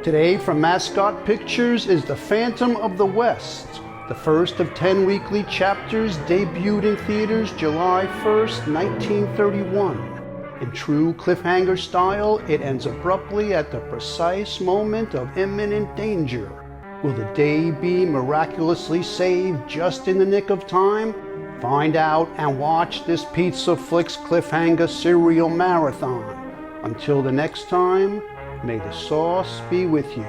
Today from Mascot Pictures is The Phantom of the West, the first of 10 weekly chapters, debuted in theaters July 1st, 1931. In true cliffhanger style, it ends abruptly at the precise moment of imminent danger. Will the day be miraculously saved just in the nick of time? Find out and watch this PizzaFLIX Cliffhanger serial marathon. Until the next time, may the sauce be with you.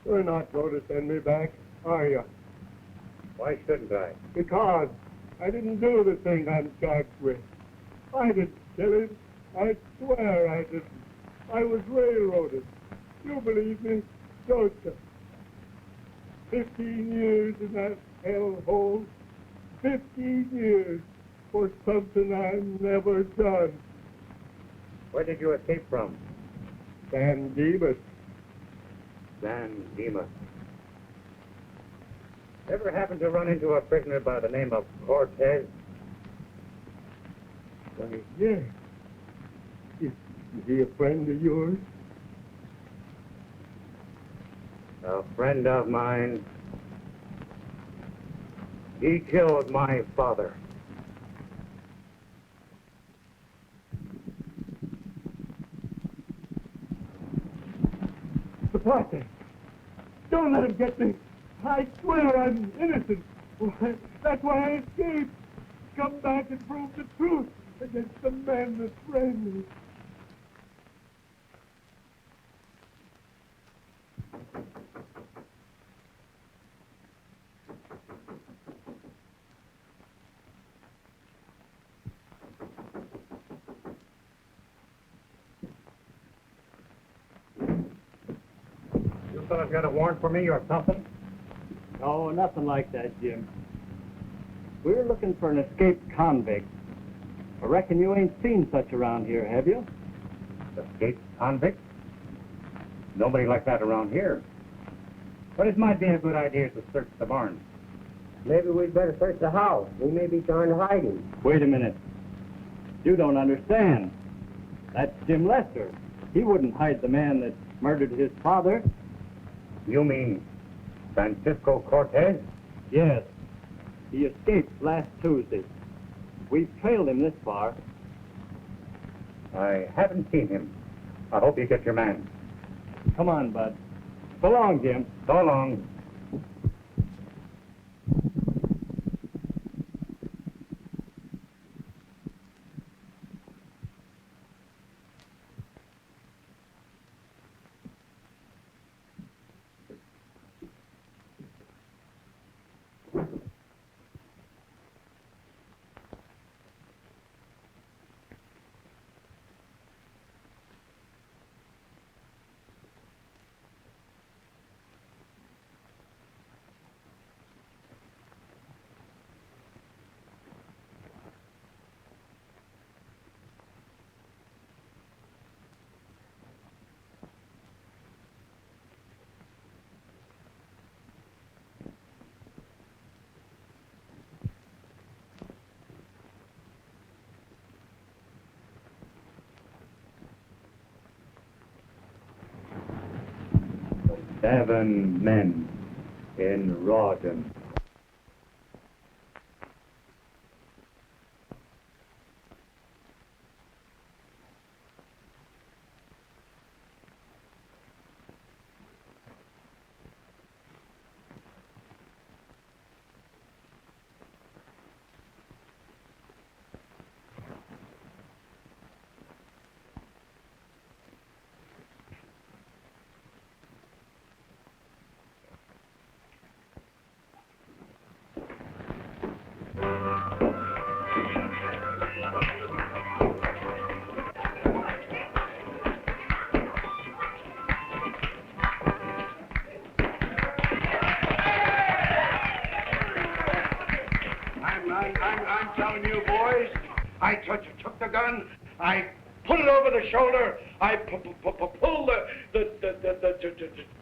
You're not going to send me back, are you? Why shouldn't I? Because I didn't do the thing I'm charged with. I didn't kill him. I swear I didn't. I was railroaded. You believe me, don't you? 15 years in that hellhole. 15 years for something I've never done. Where did you escape from? San Dimas. San Dimas. Ever happen to run into a prisoner by the name of Cortez? Why, yes. Is he a friend of yours? A friend of mine. He killed my father. The posse. Don't let him get me. I swear I'm innocent. That's why I escaped. Come back and prove the truth against the men that framed me. You fellas got a warrant for me or something? No, nothing like that, Jim. We're looking for an escaped convict. I reckon you ain't seen such around here, have you? Escaped convict? Nobody like that around here. But it might be a good idea to search the barn. Maybe we'd better search the house. We may be trying to hide him. Wait a minute. You don't understand. That's Jim Lester. He wouldn't hide the man that murdered his father. You mean Francisco Cortez? Yes. He escaped last Tuesday. We've trailed him this far. I haven't seen him. I hope you get your man. Come on, Bud. So long, Jim. So long. Seven men in Rawdon. I'm telling you, boys, I took the gun, I put it over the shoulder, I pulled the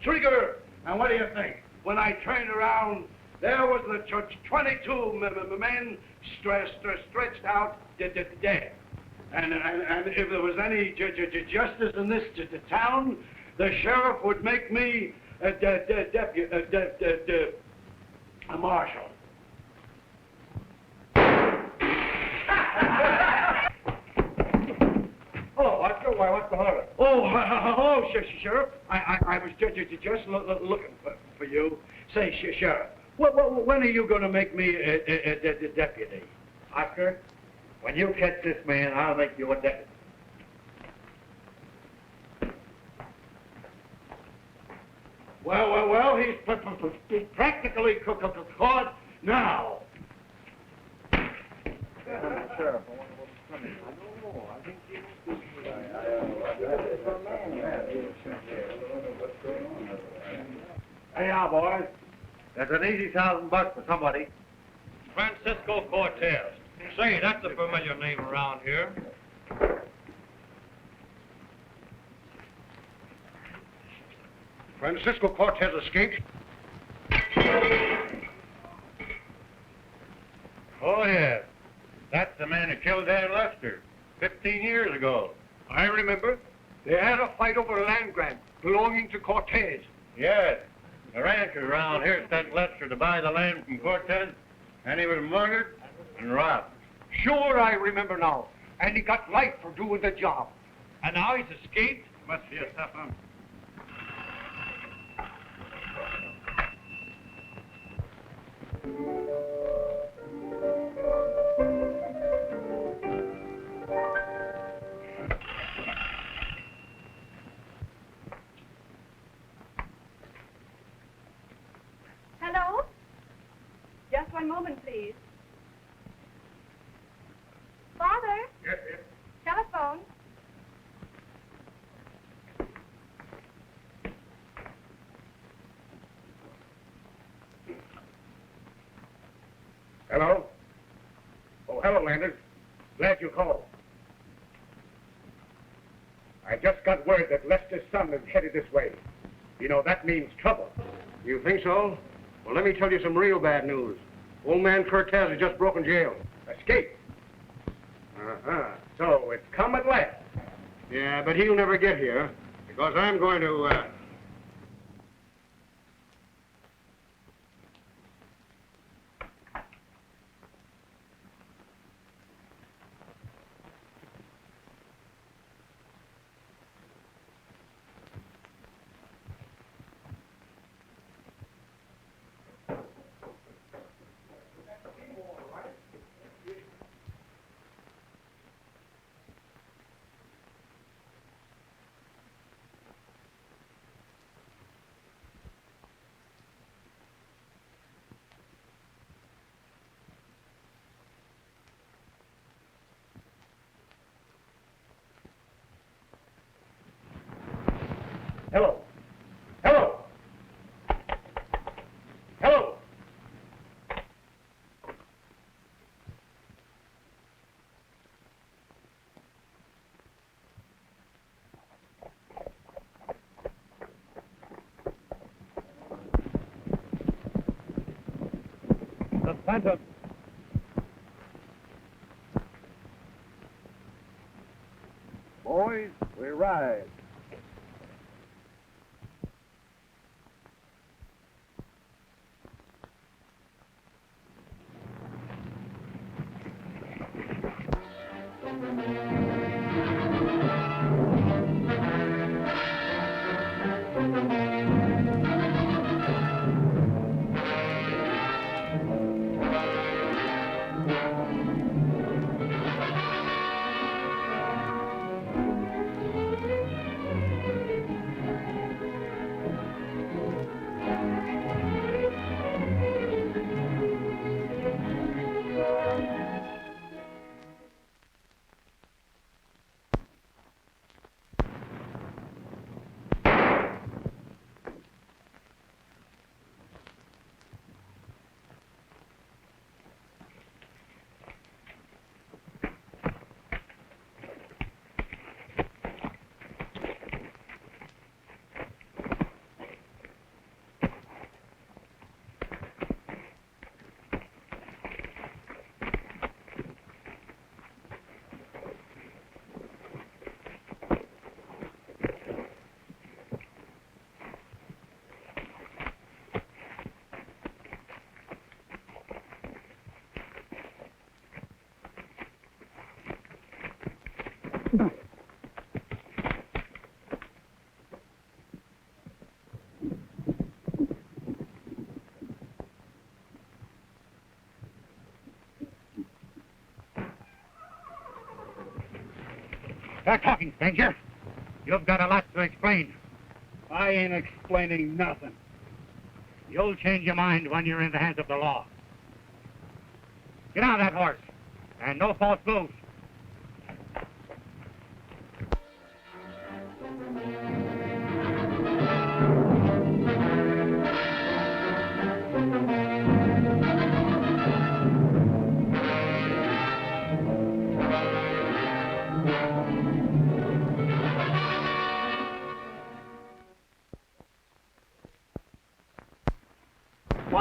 trigger, and what do you think? When I turned around, there was the 22 men stretched out dead. And if there was any justice in this town, the sheriff would make me a marshal. What's the matter? Oh, Sheriff, I was just looking for you. Say, Sheriff, when are you going to make me a deputy? Oscar, when you catch this man, I'll make you a deputy. Well, he's practically caught now. Sheriff, Hey now, boys. There's an easy $1,000 for somebody. Francisco Cortez. Say, that's a familiar name around here. Francisco Cortez escaped? Oh, yes. That's the man who killed Dan Lester 15 years ago. I remember. They had a fight over a land grant belonging to Cortez. Yes. The ranchers around here sent Lester to buy the land from Cortez, and he was murdered and robbed. Sure, I remember now. And he got life for doing the job. And now he's escaped? Must be a tough one. Hello? Just one moment, please. Father? Yes, yes. Telephone. Hello? Oh, hello, Landers. Glad you called. I just got word that Lester's son is headed this way. You know, that means trouble. You think so? Well, let me tell you some real bad news. Old man Cortez has just broken jail. Escaped. Uh-huh. So it's come at last. Yeah, but he'll never get here, because I'm going to, Hello. Hello. Hello. The Phantom. Boys, we ride. Start talking, stranger. You've got a lot to explain. I ain't explaining nothing. You'll change your mind when you're in the hands of the law. Get on that horse, and no false moves.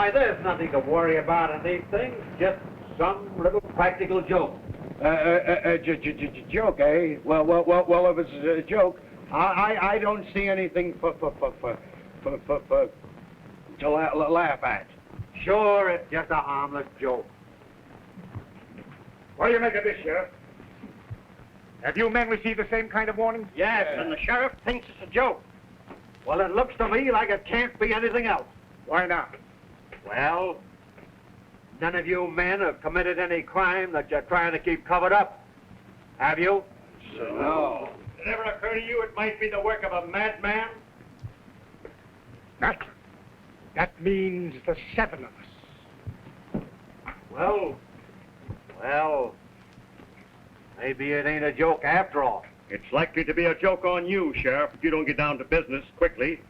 Why, there's nothing to worry about in these things. Just some little practical joke. Joke, eh? Well, if it's a joke, I don't see anything to laugh at. Sure, it's just a harmless joke. What do you make of this, Sheriff? Have you men received the same kind of warning? Yes, and the sheriff thinks it's a joke. Well, it looks to me like it can't be anything else. Why not? Well, none of you men have committed any crime that you're trying to keep covered up. Have you? No. Did it ever occur to you it might be the work of a madman? That means the 7 of us. Well, maybe it ain't a joke after all. It's likely to be a joke on you, Sheriff, if you don't get down to business quickly.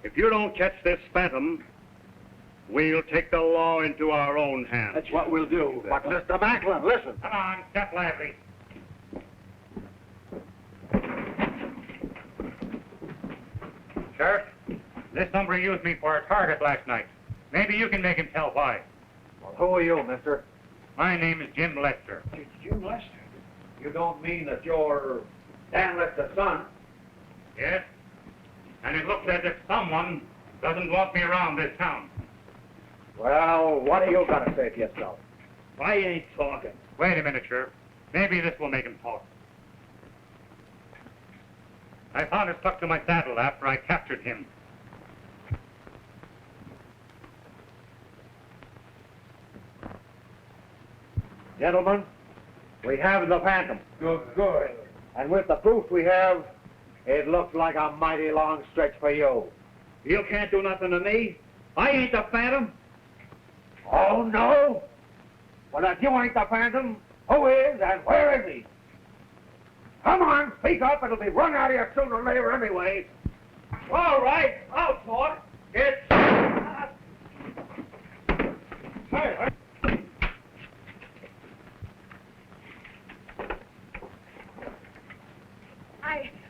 If you don't catch this phantom, we'll take the law into our own hands. That's what we'll do. But, Mr. Macklin, listen. Come on, step lively. Sheriff, this number used me for a target last night. Maybe you can make him tell why. Well, who are you, mister? My name is Jim Lester. Jim Lester? You don't mean that you're Dan Lester's son? Yes? And it looks as if someone doesn't want me around this town. Well, what are you going to say for yourself? I ain't talking. Wait a minute, Sheriff. Maybe this will make him talk. I found it stuck to my saddle after I captured him. Gentlemen, we have the phantom. Good. And with the proof we have, it looks like a mighty long stretch for you. You can't do nothing to me. I ain't the phantom. Oh, no? Well, if you ain't the phantom, who is and where is he? Come on, speak up. It'll be run out of you sooner or later anyway. All right, I'll talk. It's... Hey.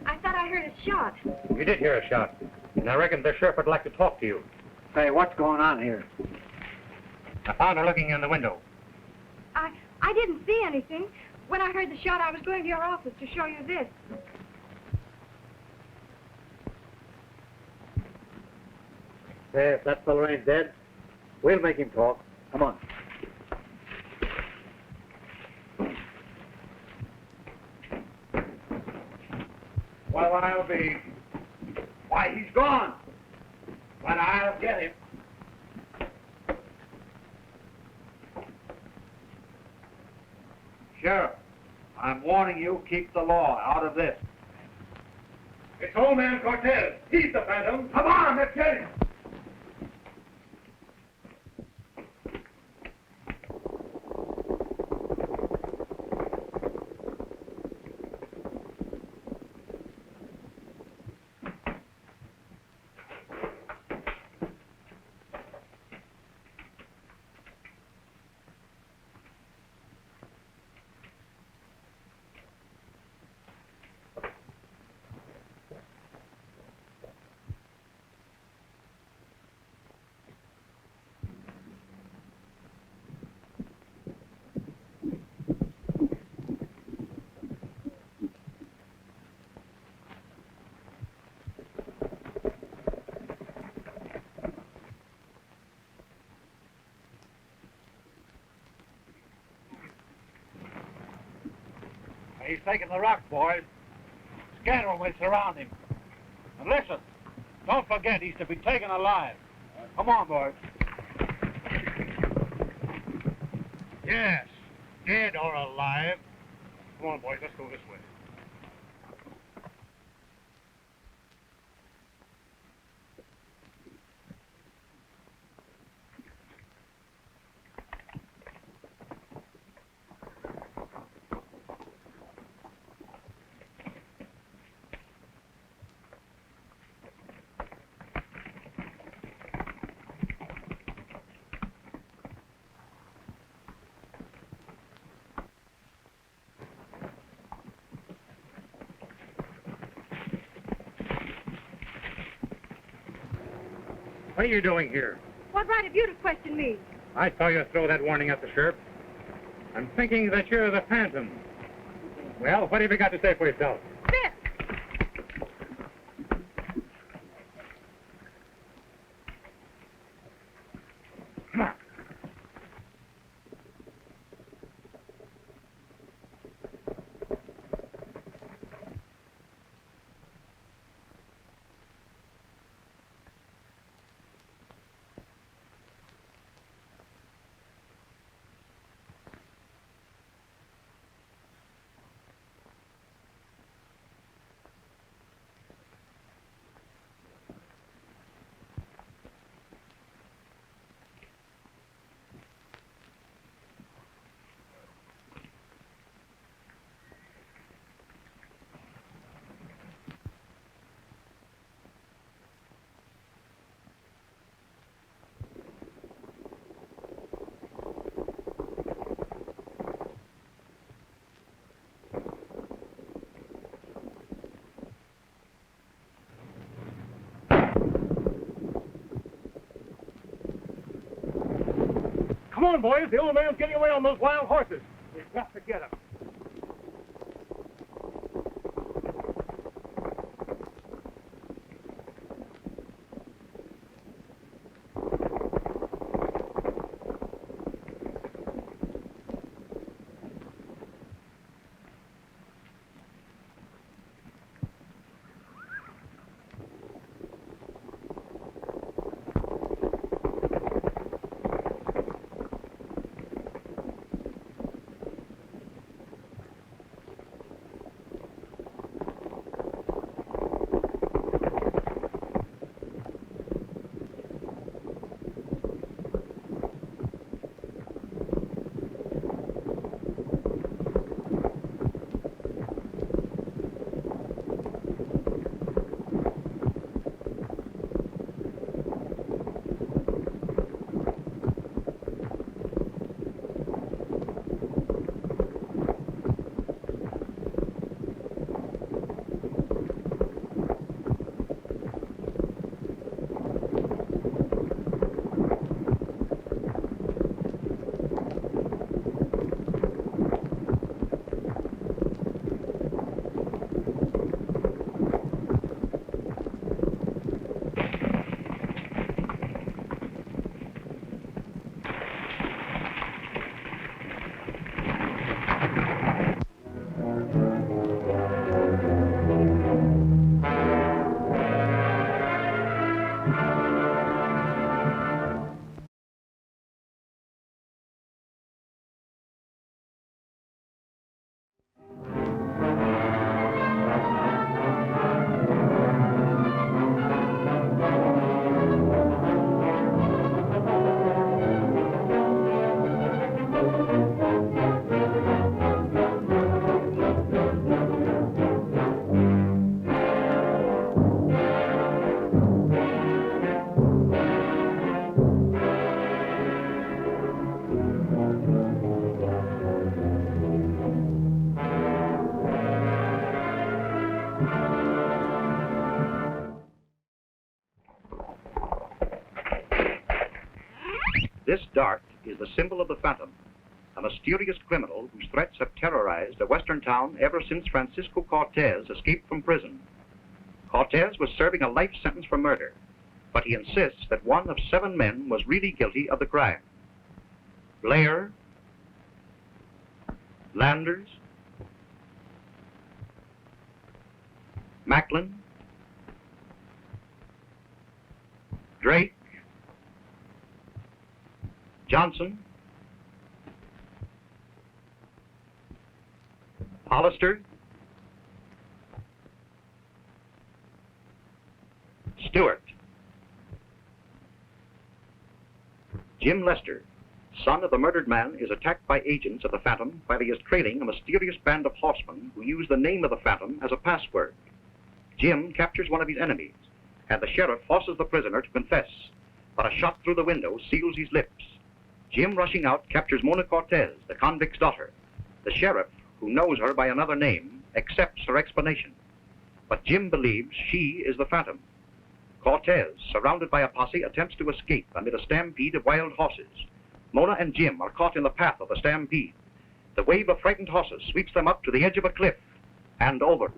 I thought I heard a shot. You did hear a shot. And I reckon the sheriff would like to talk to you. Say, what's going on here? I found her looking in the window. I didn't see anything. When I heard the shot, I was going to your office to show you this. Say, if that fella ain't dead, we'll make him talk. Come on. Well, I'll be... Why, he's gone. But I'll get him. Sheriff, I'm warning you, keep the law out of this. It's old man Cortez. He's the phantom. Come on, let's get him. He's taking the rock, boys. Scatter him, we'll surround him. And listen, don't forget he's to be taken alive. Come on, boys. Yes, dead or alive. Come on, boys, let's go this way. What are you doing here? What right have you to question me? I saw you throw that warning at the sheriff. I'm thinking that you're the Phantom. Well, what have you got to say for yourself? Biff! Come on. Come on, boys. The old man's getting away on those wild horses. We've got to get him. This dart is the symbol of the Phantom, a mysterious criminal whose threats have terrorized a western town ever since Francisco Cortez escaped from prison. Cortez was serving a life sentence for murder, but he insists that one of 7 men was really guilty of the crime. Blair, Landers, Macklin, Drake, Johnson, Hollister, Stewart, Jim Lester, son of the murdered man, is attacked by agents of the Phantom while he is trailing a mysterious band of horsemen who use the name of the Phantom as a password. Jim captures one of his enemies, and the sheriff forces the prisoner to confess, but a shot through the window seals his lips. Jim, rushing out, captures Mona Cortez, the convict's daughter. The sheriff, who knows her by another name, accepts her explanation. But Jim believes she is the Phantom. Cortez, surrounded by a posse, attempts to escape amid a stampede of wild horses. Mona and Jim are caught in the path of the stampede. The wave of frightened horses sweeps them up to the edge of a cliff and over.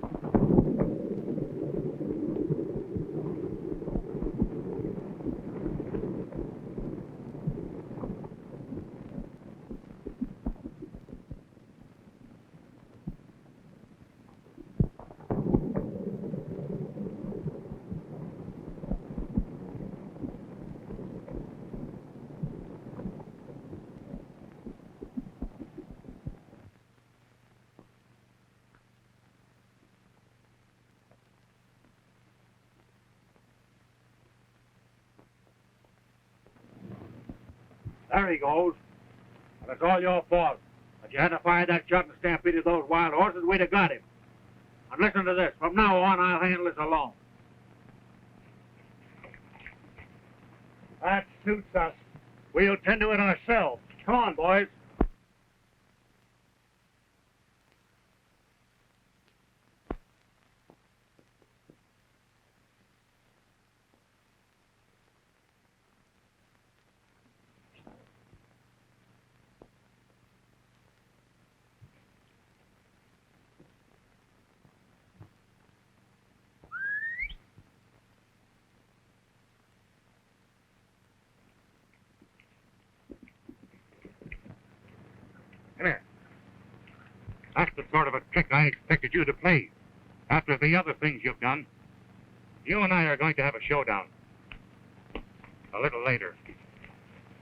There he goes. And it's all your fault. If you hadn't fired that shot and stampeded those wild horses, we'd have got him. And listen to this. From now on, I'll handle this alone. That suits us. We'll tend to it ourselves. Come on, boys. Come here. That's the sort of a trick I expected you to play. After the other things you've done, you and I are going to have a showdown. A little later.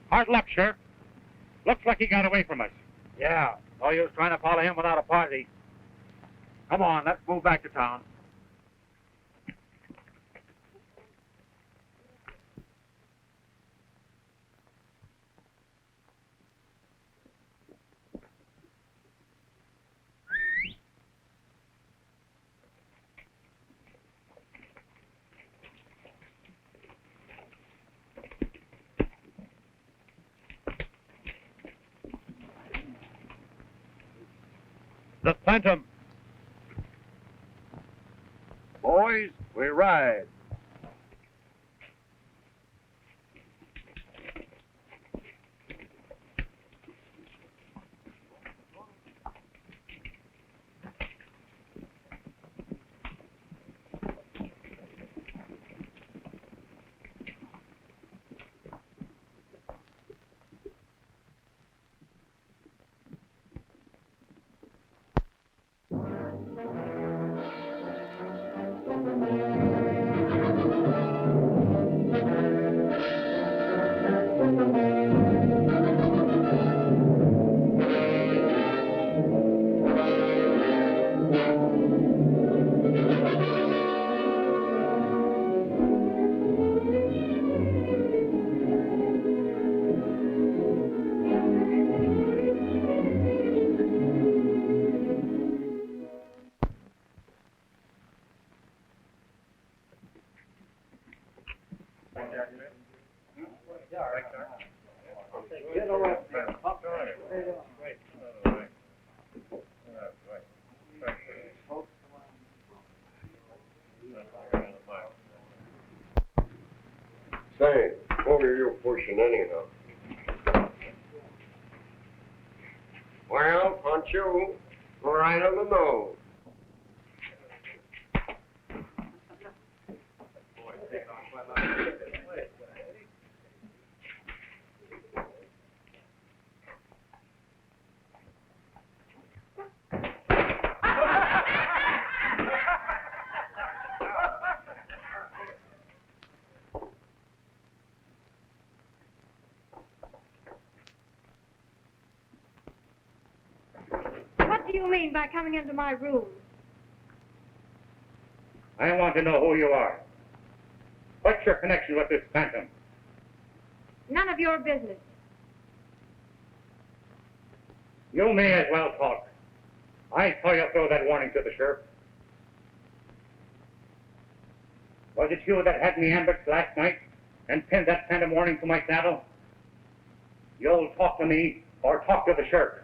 Hard luck, Sheriff. Looks like he got away from us. Yeah, no use trying to follow him without a party. Come on, let's move back to town. The Phantom. Boys, we ride. Say, what are you pushing anyhow? Well, punch you right on the nose. What do you mean by coming into my room? I want to know who you are. What's your connection with this Phantom? None of your business. You may as well talk. I saw you throw that warning to the sheriff. Was it you that had me ambushed last night and pinned that Phantom warning to my saddle? You'll talk to me or talk to the sheriff.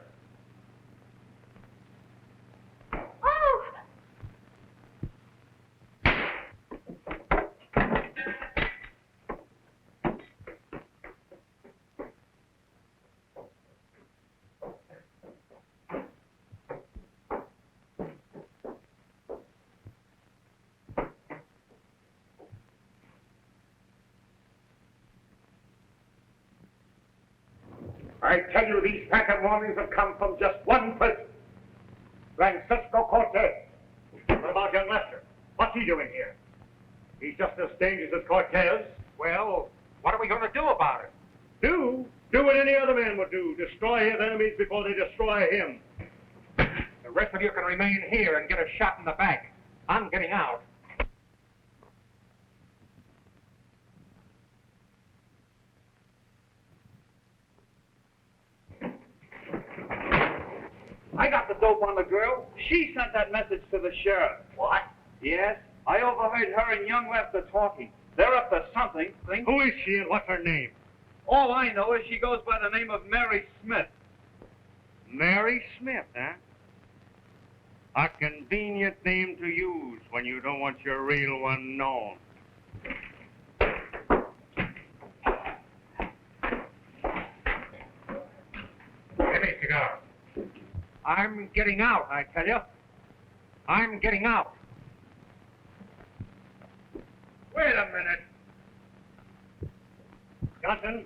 I tell you, these phantom warnings have come from just one person, Francisco Cortez. What about young Lester? What's he doing here? He's just as dangerous as Cortez. Well, what are we going to do about it? Do what any other man would do. Destroy his enemies before they destroy him. The rest of you can remain here and get a shot in the back. I'm getting out. I got the dope on the girl. She sent that message to the sheriff. What? Yes, I overheard her and young Lester talking. They're up to something. Who is she and what's her name? All I know is she goes by the name of Mary Smith. Mary Smith, huh? A convenient name to use when you don't want your real one known. Give me a cigar. I'm getting out, I tell you. I'm getting out. Wait a minute. Johnson,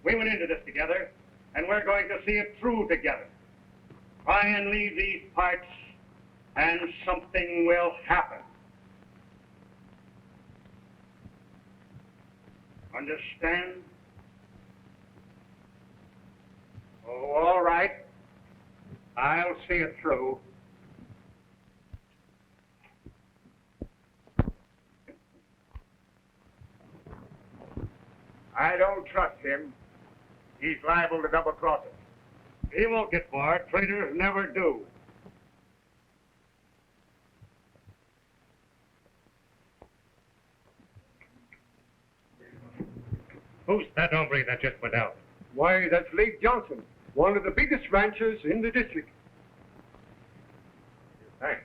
we went into this together, and we're going to see it through together. Try and leave these parts, and something will happen. Understand? Oh, all right. I'll see it through. I don't trust him. He's liable to double-cross us. He won't get far. Traitors never do. Who's that hombre that just went out? Why, that's Lake Johnson, one of the biggest ranchers in the district. Thanks.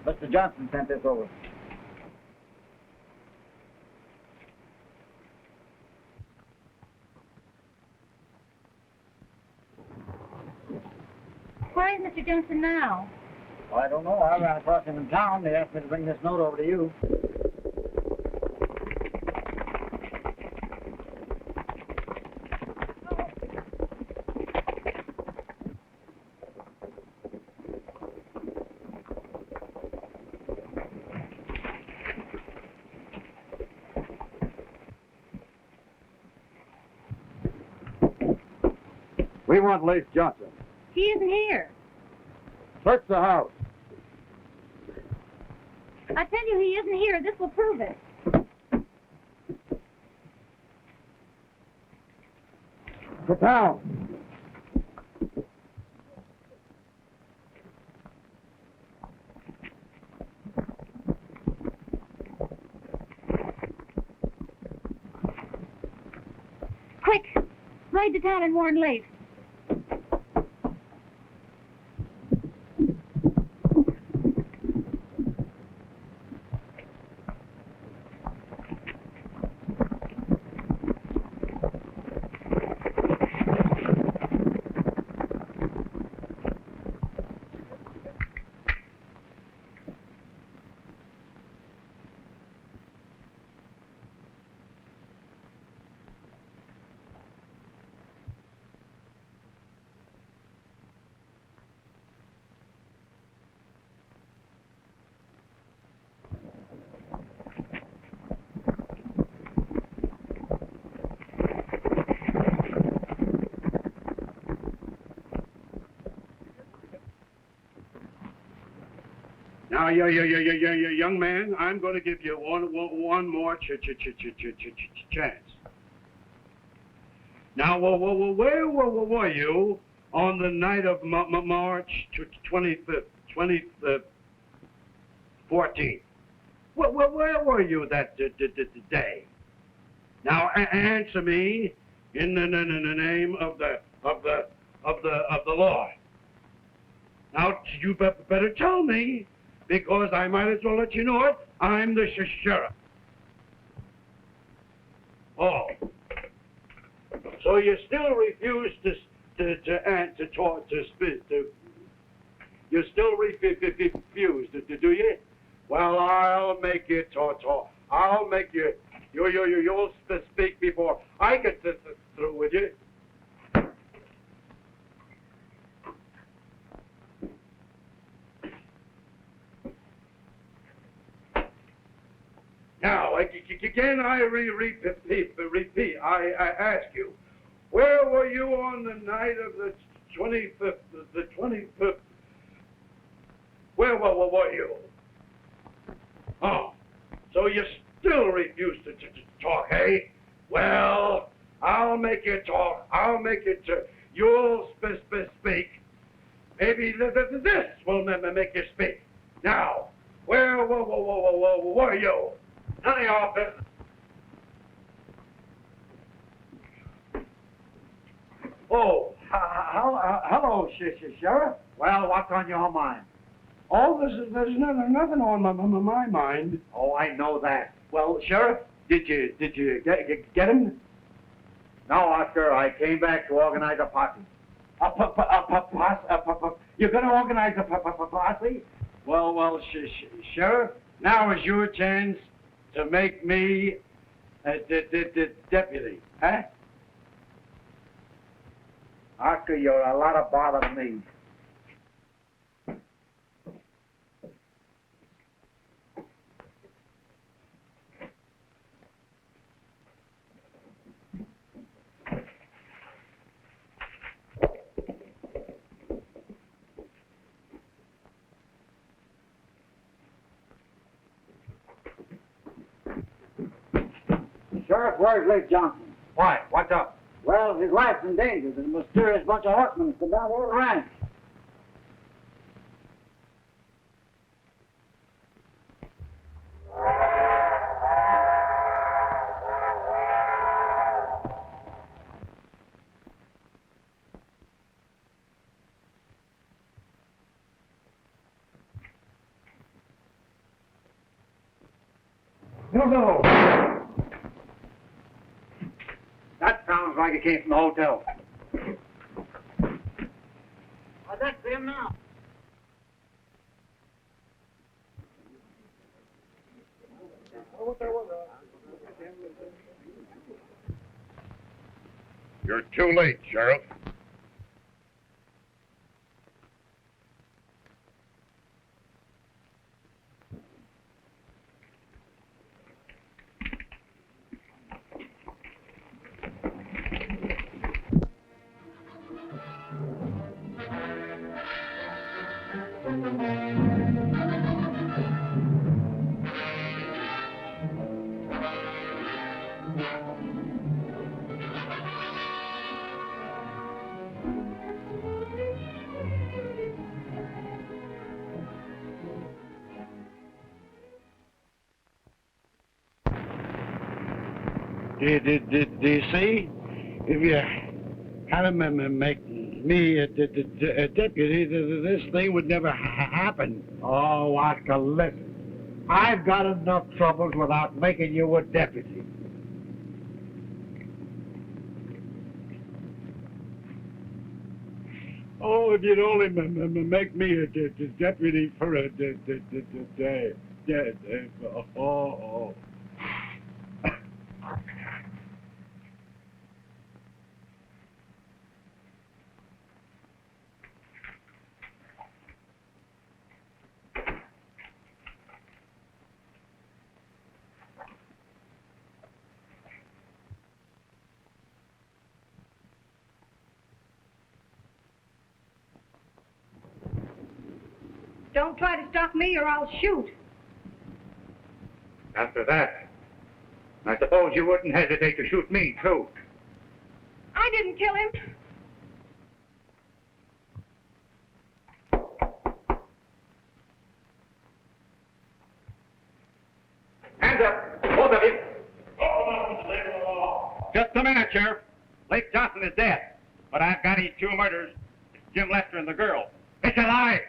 Mr. Johnson sent this over. Where is Mr. Johnson now? Well, I don't know. I ran across him in town. They asked me to bring this note over to you. We want Lace Johnson. He isn't here. Search the house. I tell you, he isn't here. This will prove it. Sit down. Quick, ride to town and warn Lace. young man, I'm going to give you one more chance. Now, where were you on the night of March 25th, 2014? Where were you that day? Now, answer me in the name of the law. Now, you better tell me, because I might as well let you know it. I'm the sheriff. Oh. So you still refuse to talk, to speak, you still refuse, do you? Well, I'll make you talk. I'll make you, you'll speak before I get through with you. Now, again, I repeat, I ask you, where were you on the night of the 25th, the 25th? Where were you? Oh, so you still refuse to talk, eh? Well, I'll make you talk. I'll make it, you'll speak. Maybe this will make you speak. Now, where were you? None of your business. Oh, hello, Sheriff. Well, what's on your mind? Oh, there's nothing on my mind. Oh, I know that. Well, Sheriff, did you get him? No, Oscar. I came back to organize a posse. You're going to organize a posse? Well, Sheriff, now is your chance to make me a deputy, huh? Oscar, you're a lot of bother to me. Sheriff, where's Lake Johnson? Why? What's up? Well, his life's in danger. There's a mysterious bunch of horsemen come down the ranch. No. That sounds like it came from the hotel. Oh, that's him now. You're too late, Sheriff. Do you see? If you had him make me a deputy, this thing would never happen. Oh, Oscar, listen. I've got enough troubles without making you a deputy. Oh, if you'd only make me a deputy for a day. Oh. Don't try to stop me or I'll shoot. After that, I suppose you wouldn't hesitate to shoot me, too. I didn't kill him. Hands up, both of you. Just a minute, Sheriff. Blake Johnson is dead, but I've got his 2 murders. It's Jim Lester and the girl. It's a lie.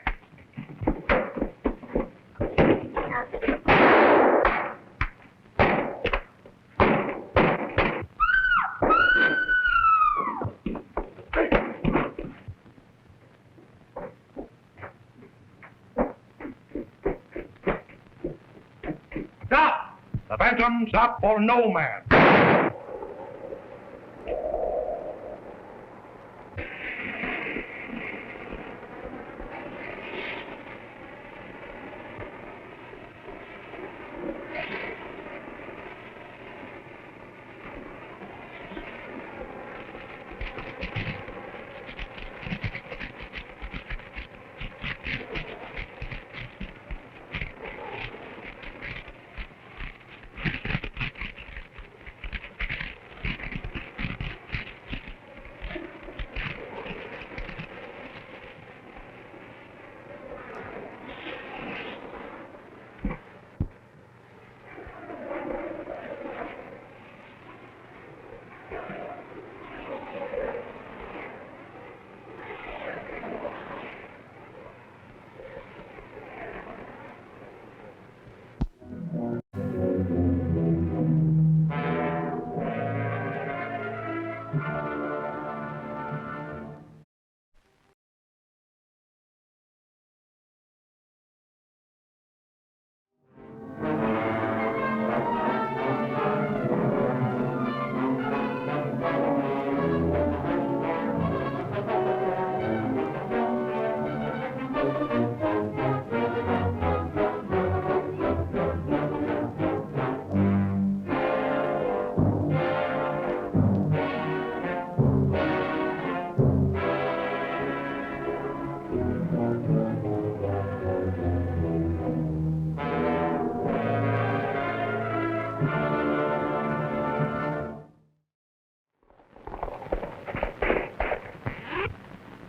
Stop! The Phantom, stop for no man.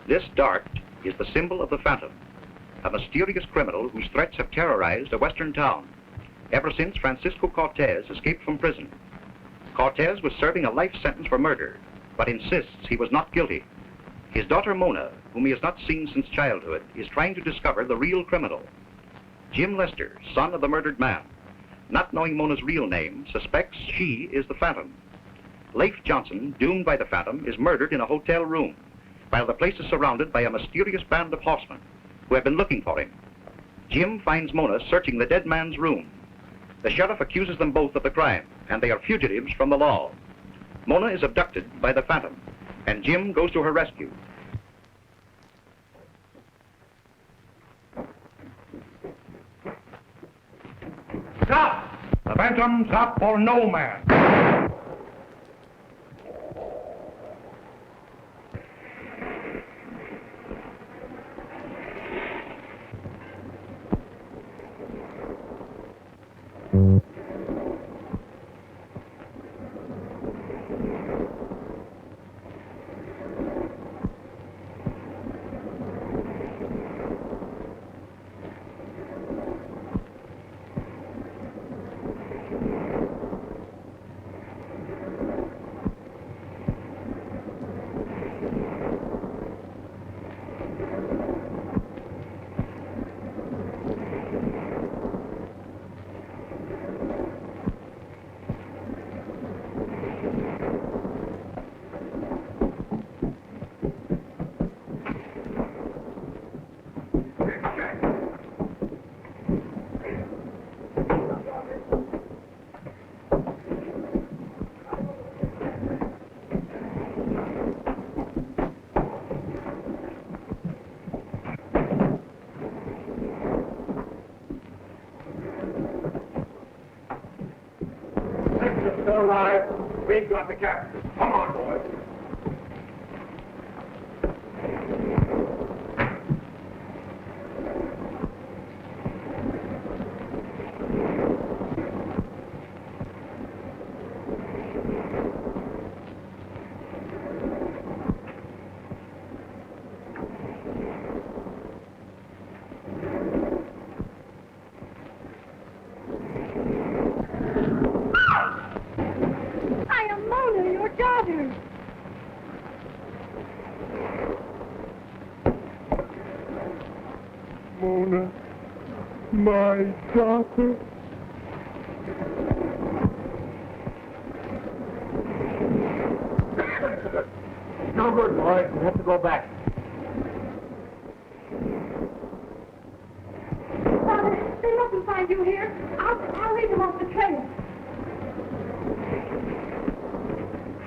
This dart is the symbol of the Phantom, a mysterious criminal whose threats have terrorized a western town ever since Francisco Cortez escaped from prison. Cortez was serving a life sentence for murder, but insists he was not guilty. His daughter Mona, whom he has not seen since childhood, is trying to discover the real criminal. Jim Lester, son of the murdered man, not knowing Mona's real name, suspects she is the Phantom. Leif Johnson, doomed by the Phantom, is murdered in a hotel room, while the place is surrounded by a mysterious band of horsemen who have been looking for him. Jim finds Mona searching the dead man's room. The sheriff accuses them both of the crime, and they are fugitives from the law. Mona is abducted by the Phantom, and Jim goes to her rescue. Stop! The Phantom, stop for no man. Still alive. We've got the captain. Come on, boys. My daughter. No good, boy. We have to go back. Father, they mustn't find you here. I'll lead them off the trail.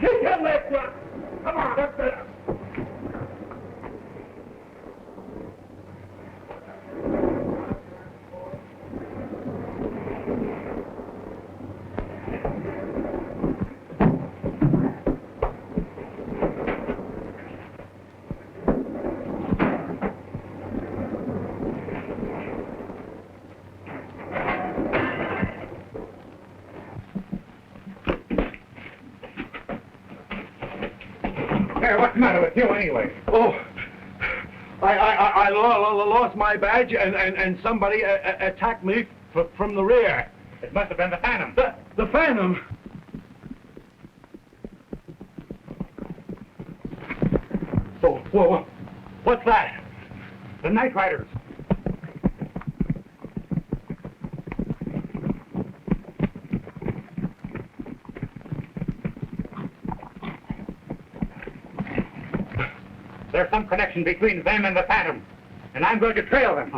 Take your left one. Come on, up there. Hey, what's the matter with you anyway? Oh, I lost my badge and somebody attacked me from the rear. It must have been the Phantom. The Phantom? Oh, whoa, what's that? The Night Riders. There's some connection between them and the Phantom, and I'm going to trail them.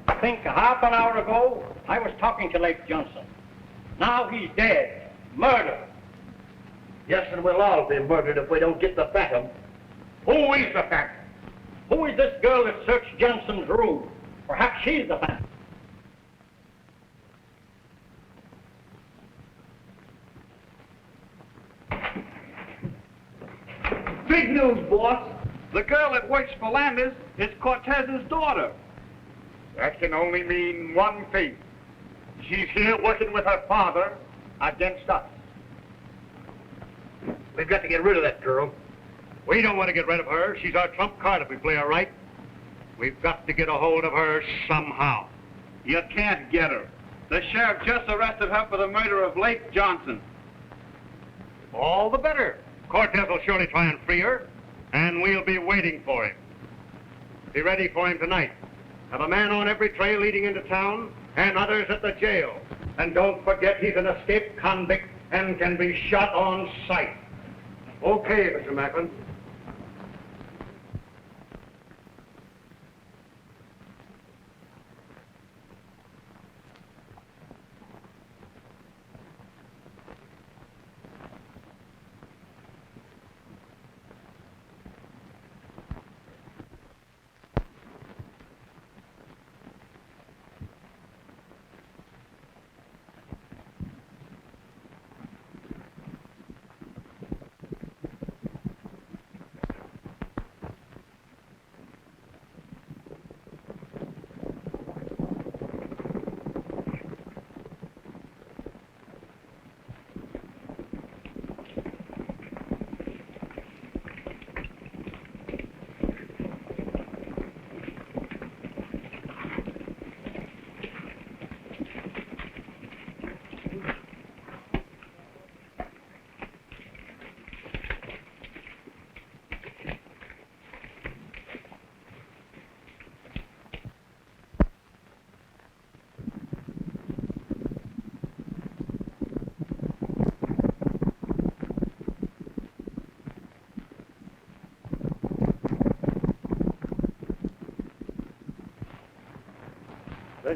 I think half an hour ago, I was talking to Lake Johnson. Now he's dead. Murdered. Yes, and we'll all be murdered if we don't get the Phantom. Who is the Phantom? Who is this girl that searched Johnson's room? Perhaps she's the Phantom. Big news, boss. The girl that works for Landers is Cortez's daughter. That can only mean one thing. She's here working with her father against us. We've got to get rid of that girl. We don't want to get rid of her. She's our trump card if we play her right. We've got to get a hold of her somehow. You can't get her. The sheriff just arrested her for the murder of Lake Johnson. All the better. Cortez will surely try and free her, and we'll be waiting for him. Be ready for him tonight. Have a man on every trail leading into town, and others at the jail. And don't forget he's an escaped convict and can be shot on sight. Okay, Mr. Macklin.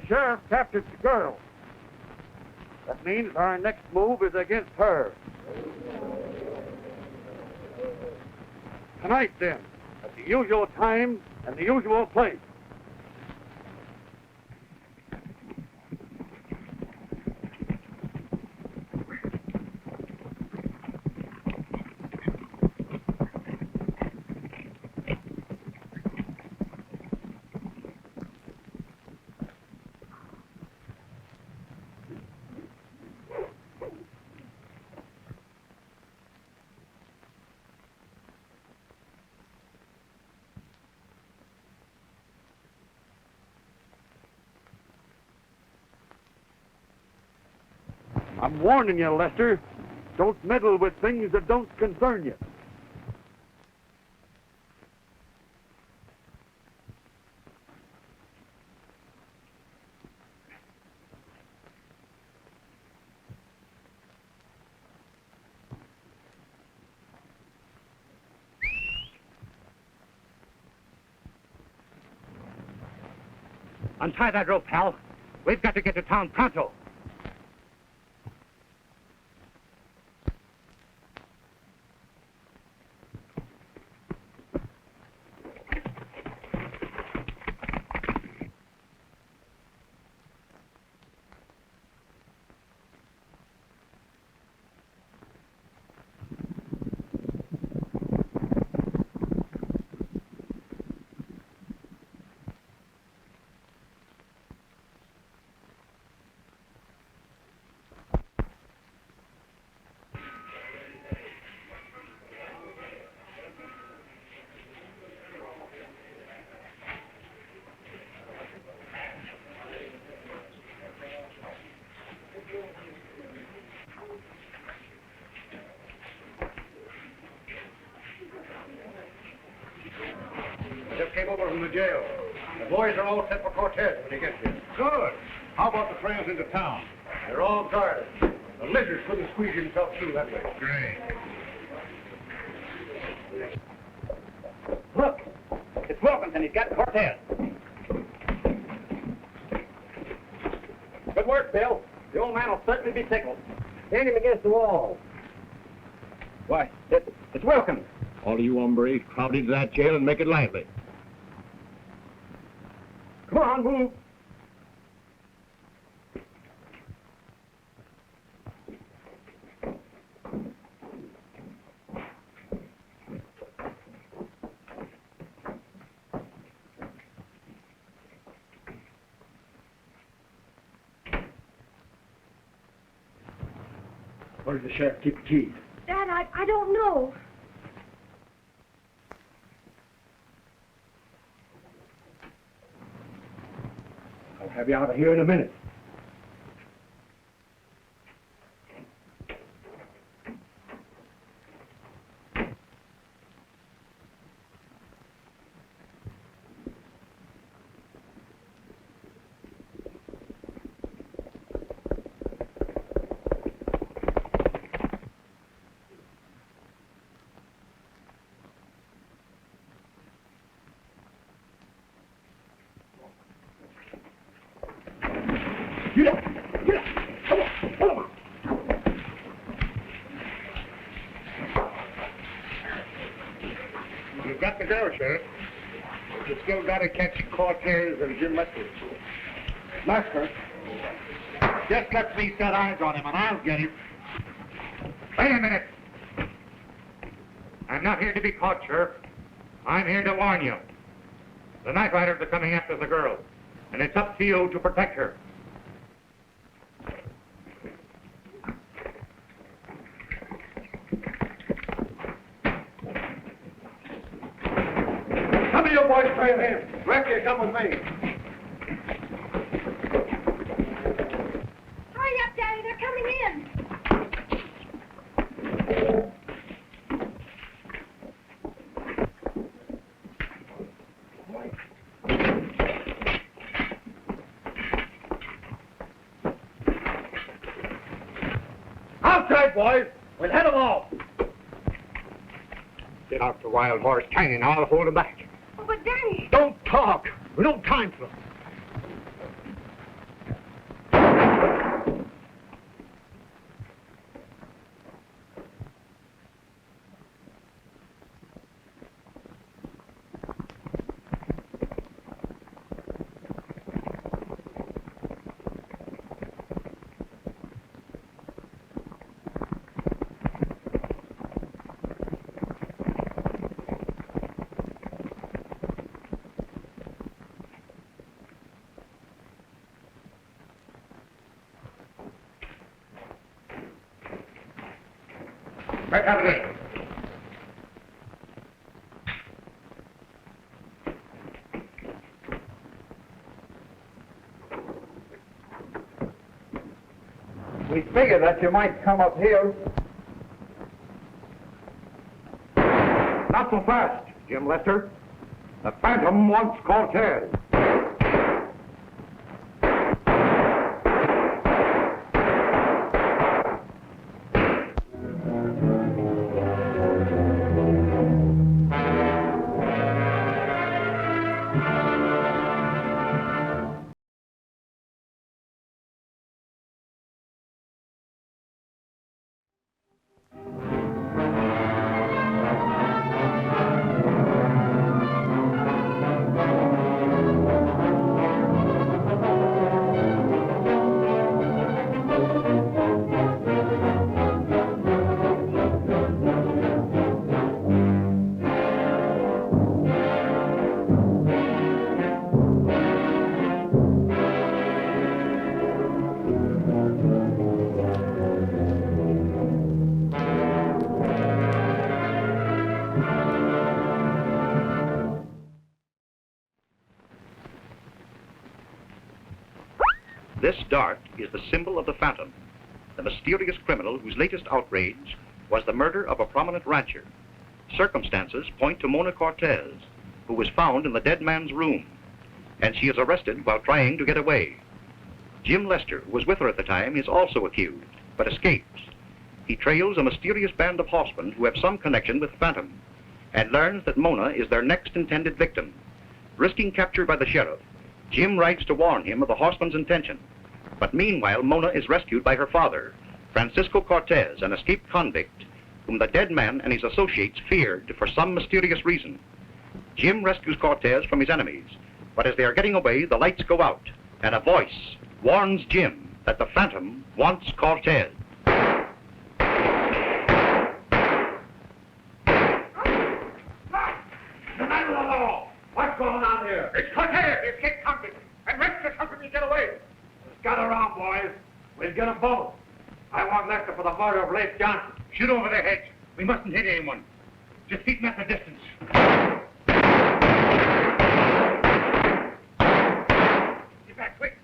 sheriff captured the girl. That means our next move is against her. Tonight, then, at the usual time and the usual place. I'm warning you, Lester. Don't meddle with things that don't concern you. Untie that rope, pal. We've got to get to town pronto. Just came over from the jail. The boys are all set for Cortez when he gets here. Good. How about the trails into town? They're all guarded. The lizard couldn't squeeze himself through that way. Great. Look, it's Wilkinson. He's got Cortez. Good work, Bill. The old man will certainly be tickled. Stand him against the wall. Why, it's Wilkins. All of you hombres, crowd into that jail and make it lively. Come on, move. Where does the sheriff keep the keys? Dad, I don't know. I'll have you out of here in a minute. You've got the girl, Sheriff. You still got to catch Cortez and Jim Lester. Lester? Just let me set eyes on him and I'll get him. Wait a minute. I'm not here to be caught, Sheriff. I'm here to warn you. The night riders are coming after the girl, and it's up to you to protect her. Some of you boys trail him. The rest of you come with me. Hurry up, Daddy. They're coming in. Outside, boys. We'll head them off. Get off the wild horse, Tiny, and I'll hold him back. Oh, but Daddy. Don't talk. We don't time for it. Right out of it. We figured that you might come up here. Not so fast, Jim Lester. The Phantom wants Cortez. This dart is the symbol of the Phantom, the mysterious criminal whose latest outrage was the murder of a prominent rancher. Circumstances point to Mona Cortez, who was found in the dead man's room, and she is arrested while trying to get away. Jim Lester, who was with her at the time, is also accused, but escapes. He trails a mysterious band of horsemen who have some connection with Phantom, and learns that Mona is their next intended victim. Risking capture by the sheriff, Jim writes to warn him of the horseman's intention. But meanwhile, Mona is rescued by her father, Francisco Cortez, an escaped convict, whom the dead man and his associates feared for some mysterious reason. Jim rescues Cortez from his enemies, but as they are getting away, the lights go out, and a voice warns Jim that the Phantom wants Cortez. The man with the law! What's going on here? It's Cortez! It's kicked convict! And Lester helping me get away! Let's gather around, boys. We'll get them both. I want Lester for the murder of Leif Johnson. Shoot over their heads. We mustn't hit anyone. Just keep them at the distance. Get back, quick!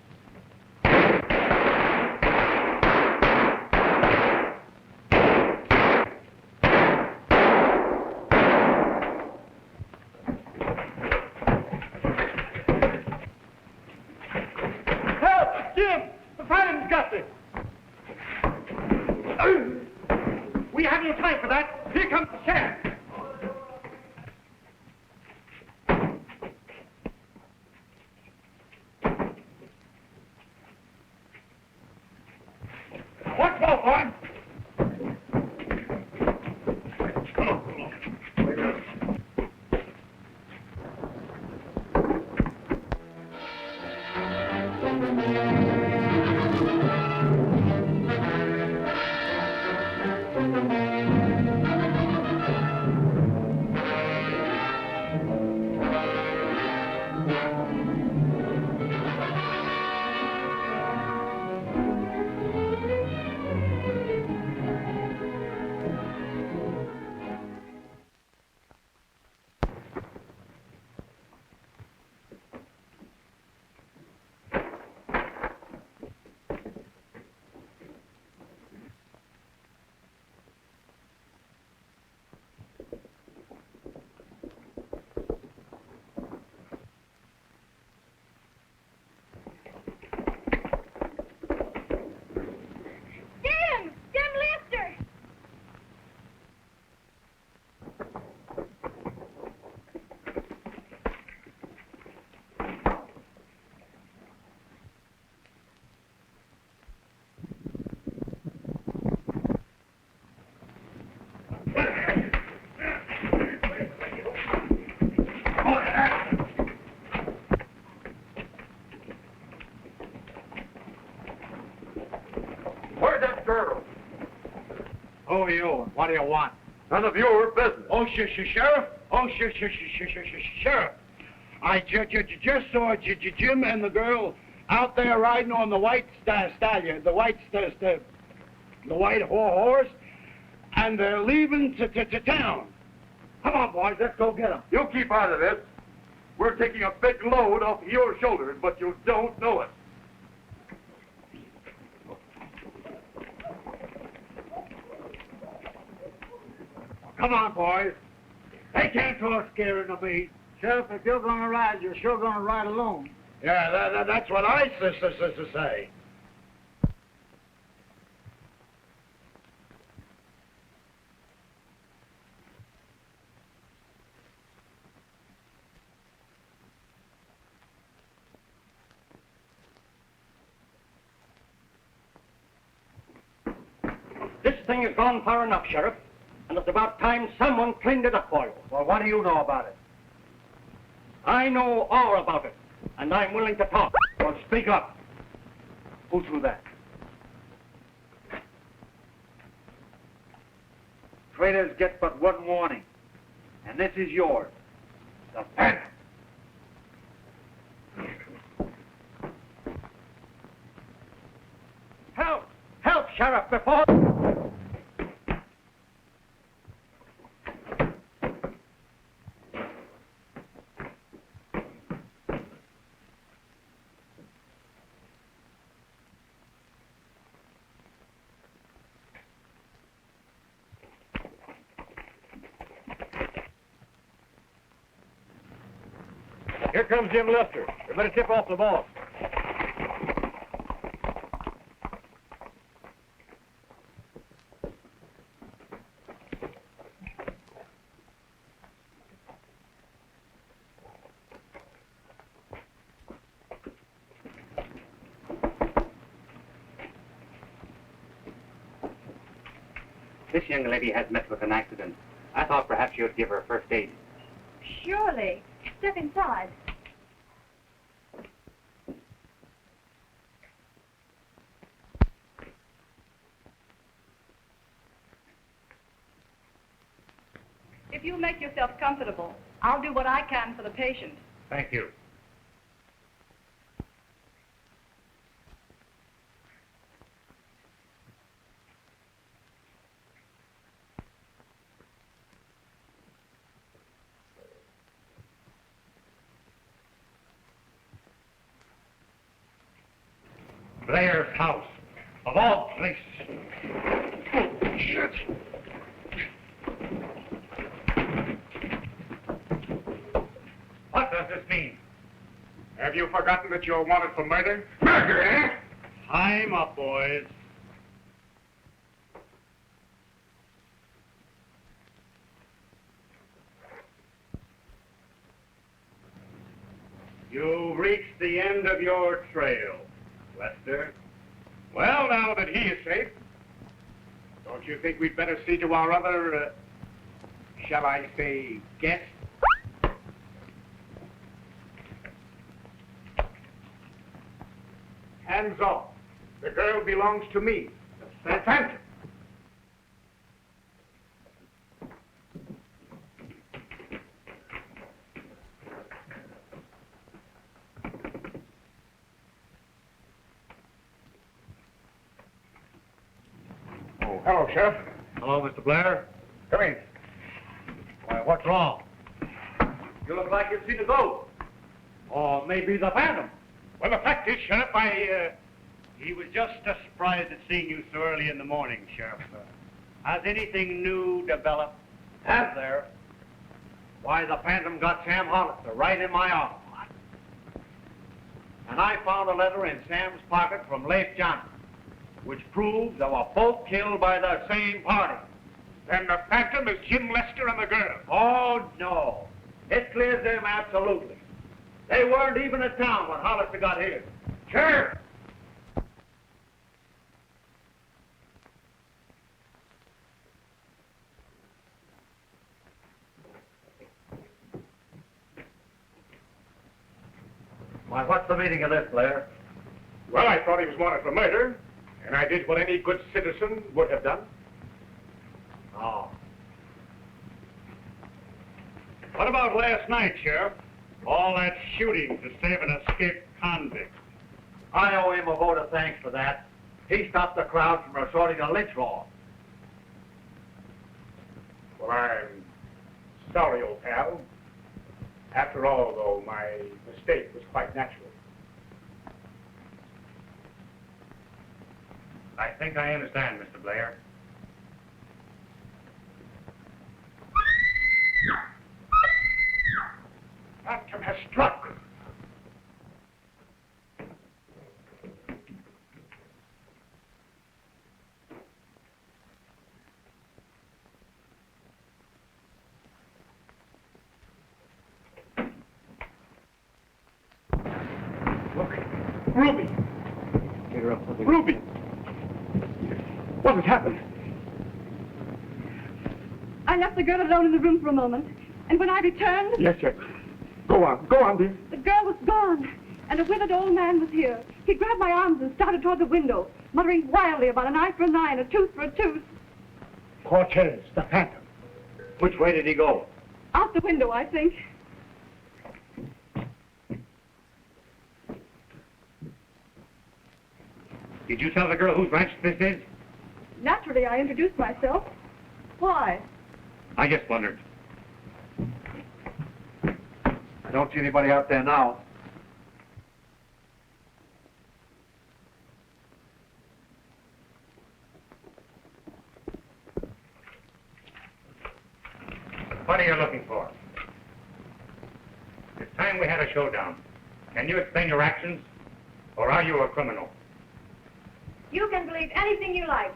Help! Jim! The Phantom's got me! We have no time for that. Here comes the sheriff. What's more, boy? Where's that girl? Who are you? What do you want? None of your business. Oh, Sheriff? Oh, Sheriff. I just saw Jim and the girl out there riding on the white stallion, the white horse. and they're leaving to town. Come on, boys, let's go get them. You keep out of this. We're taking a big load off your shoulders, but you don't know it. Come on, boys. They can't throw a scare into me. Sheriff, if you're going to ride, you're sure going to ride alone. Yeah, that's what I say. This thing has gone far enough, Sheriff, and it's about time someone cleaned it up for you. Well, what do you know about it? I know all about it, and I'm willing to talk. Well, speak up. Who threw that? Traitors get but one warning, and this is yours. The Phantom. Help! Help, Sheriff, before... Here comes Jim Lester. We better tip off the boss. This young lady has met with an accident. I thought perhaps you'd give her first aid. Surely. Step inside. If you'll make yourself comfortable, I'll do what I can for the patient. Thank you. Blair's house, of all places. Oh, shit. What does this mean? Have you forgotten that you're wanted for murder? Murder, eh? Time up, boys. You've reached the end of your trail, Lester. Well, now that he is safe, don't you think we'd better see to our other, shall I say, guest? Hands off. The girl belongs to me, the Phantom. Oh, hello, Sheriff. Hello, Mr. Blair. Come in. Why, what's wrong? You look like you've seen a ghost. Or maybe the Phantom. Well, the fact is, Sheriff, He was just surprised at seeing you so early in the morning, Sheriff. Has anything new developed? Has there? Why, the Phantom got Sam Hollister right in my arm. And I found a letter in Sam's pocket from Leif Johnson, which proves they were both killed by the same party. Then the Phantom is Jim Lester and the girl. Oh, no. It clears them absolutely. They weren't even in town when Hollister got here. Sheriff! Why, what's the meaning of this, Blair? Well, I thought he was wanted for murder, and I did what any good citizen would have done. Oh. What about last night, Sheriff? All that shooting to save an escaped convict. I owe him a vote of thanks for that. He stopped the crowd from resorting to lynch law. Well, I'm sorry, old pal. After all, though, my mistake was quite natural. I think I understand, Mr. Blair. Phantom has struck. Look, Ruby. Get her up, Ruby. Ruby. What has happened? I left the girl alone in the room for a moment, and when I returned, Yes, yes. Go on, dear. the girl was gone, and a withered old man was here. He grabbed my arms and started toward the window, muttering wildly about an eye for an eye and a tooth for a tooth. Cortez, the Phantom. Which way did he go? Out the window, I think. Did you tell the girl whose ranch this is? Naturally, I introduced myself. Why? I just wondered. I don't see anybody out there now. What are you looking for? It's time we had a showdown. Can you explain your actions? Or are you a criminal? You can believe anything you like.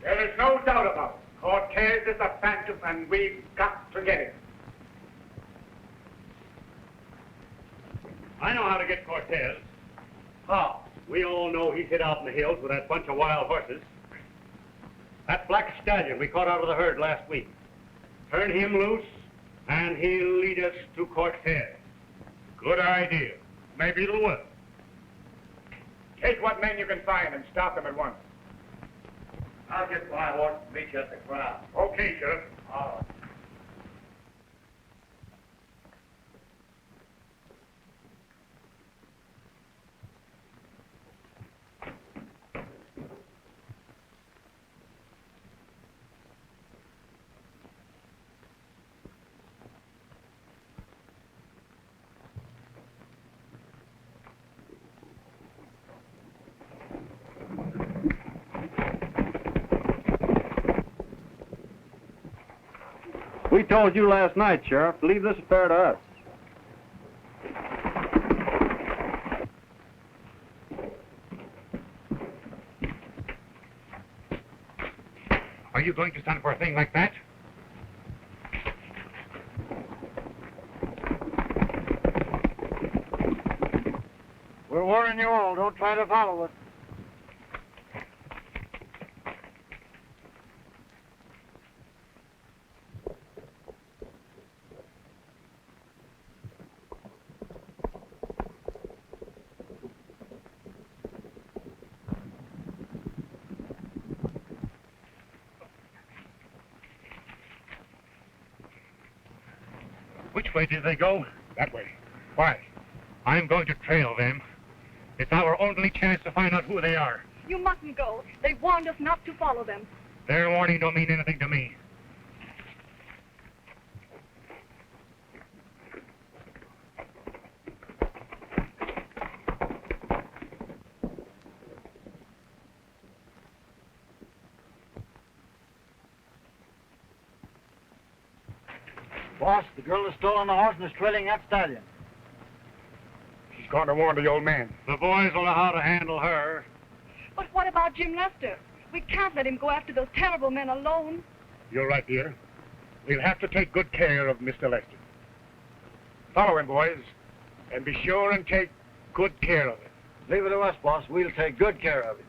There is no doubt about it. Cortez is a Phantom, and we've got to get him. I know how to get Cortez. How? We all know he's hid out in the hills with that bunch of wild horses. That black stallion we caught out of the herd last week. Turn him loose, and he'll lead us to Cortez. Good idea. Maybe it'll work. Take what men you can find and stop them at once. I'll get my horse and meet you at the crowd. Okay, Sheriff. We told you last night, Sheriff, to leave this affair to us. Are you going to stand for a thing like that? We're warning you all, don't try to follow us. Which way did they go? That way. Why? I'm going to trail them. It's our only chance to find out who they are. You mustn't go. They warned us not to follow them. Their warning don't mean anything to me. Boss, the girl has stolen the horse and is trailing that stallion. She's going to warn the old man. The boys will know how to handle her. But what about Jim Lester? We can't let him go after those terrible men alone. You're right, dear. We'll have to take good care of Mr. Lester. Follow him, boys, and be sure and take good care of him. Leave it to us, boss. We'll take good care of it.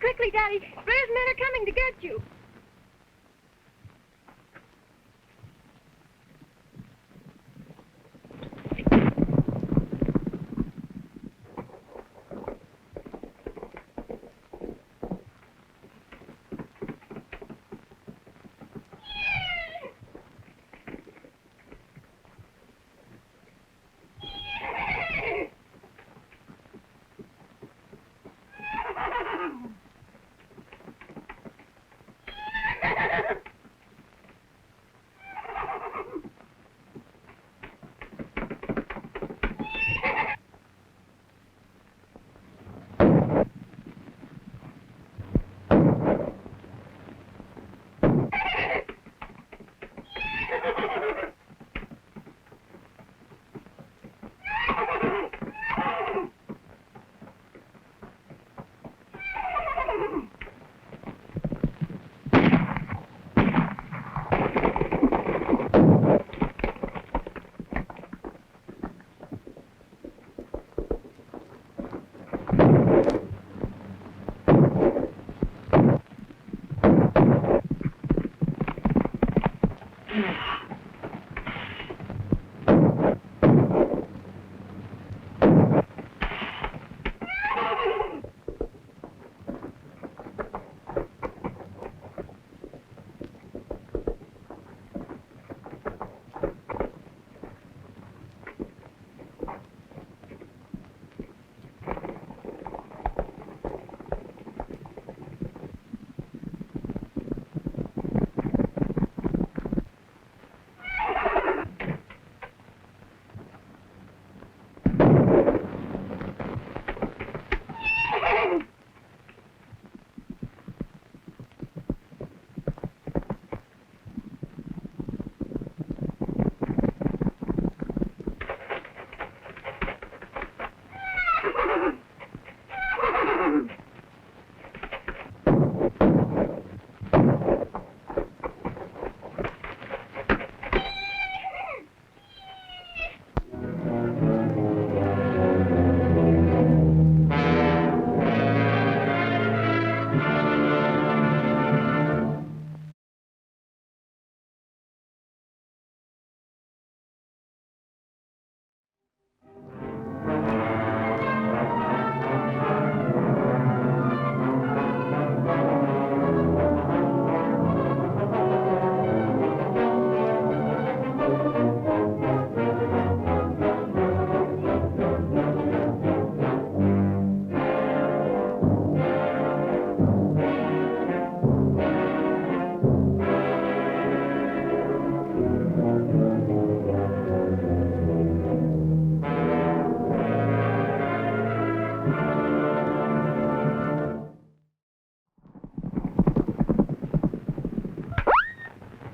quickly, Daddy. Blair's men are coming to get you.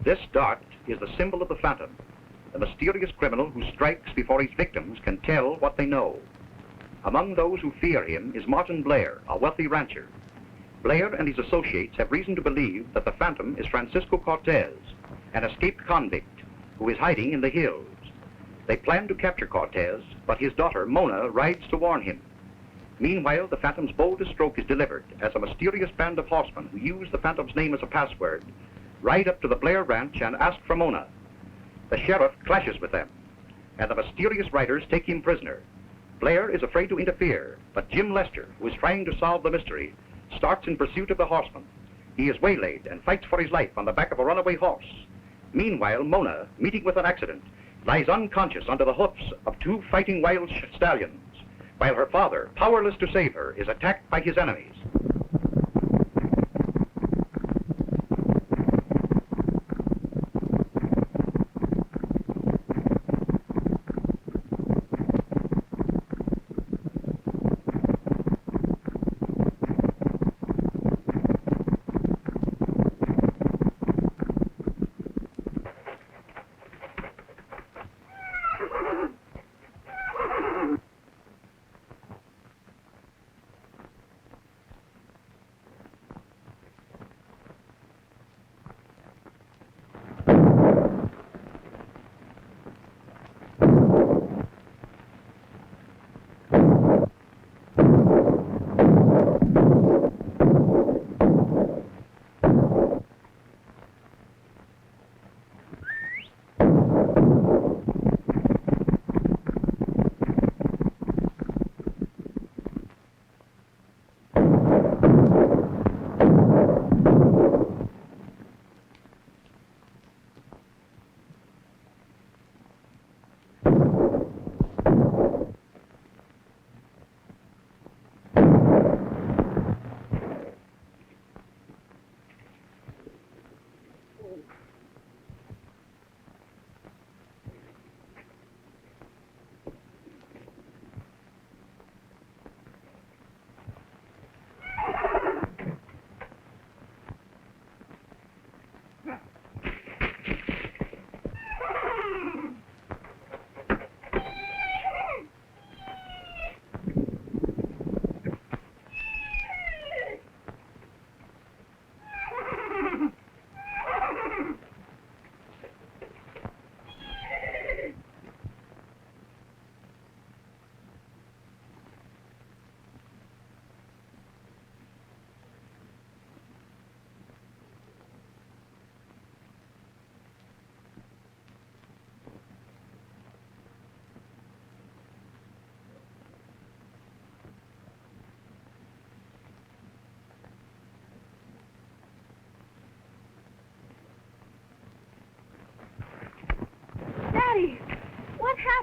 This dart is the symbol of the Phantom. The mysterious criminal who strikes before his victims can tell what they know. Among those who fear him is Martin Blair, a wealthy rancher. Blair and his associates have reason to believe that the Phantom is Francisco Cortez, an escaped convict who is hiding in the hills. They plan to capture Cortez, but his daughter, Mona, rides to warn him. Meanwhile, the Phantom's boldest stroke is delivered as a mysterious band of horsemen who use the Phantom's name as a password ride up to the Blair ranch and ask for Mona. The sheriff clashes with them, and the mysterious riders take him prisoner. Blair is afraid to interfere, but Jim Lester, who is trying to solve the mystery, starts in pursuit of the horseman. He is waylaid and fights for his life on the back of a runaway horse. Meanwhile, Mona, meeting with an accident, lies unconscious under the hoofs of two fighting wild stallions, while her father, powerless to save her, is attacked by his enemies.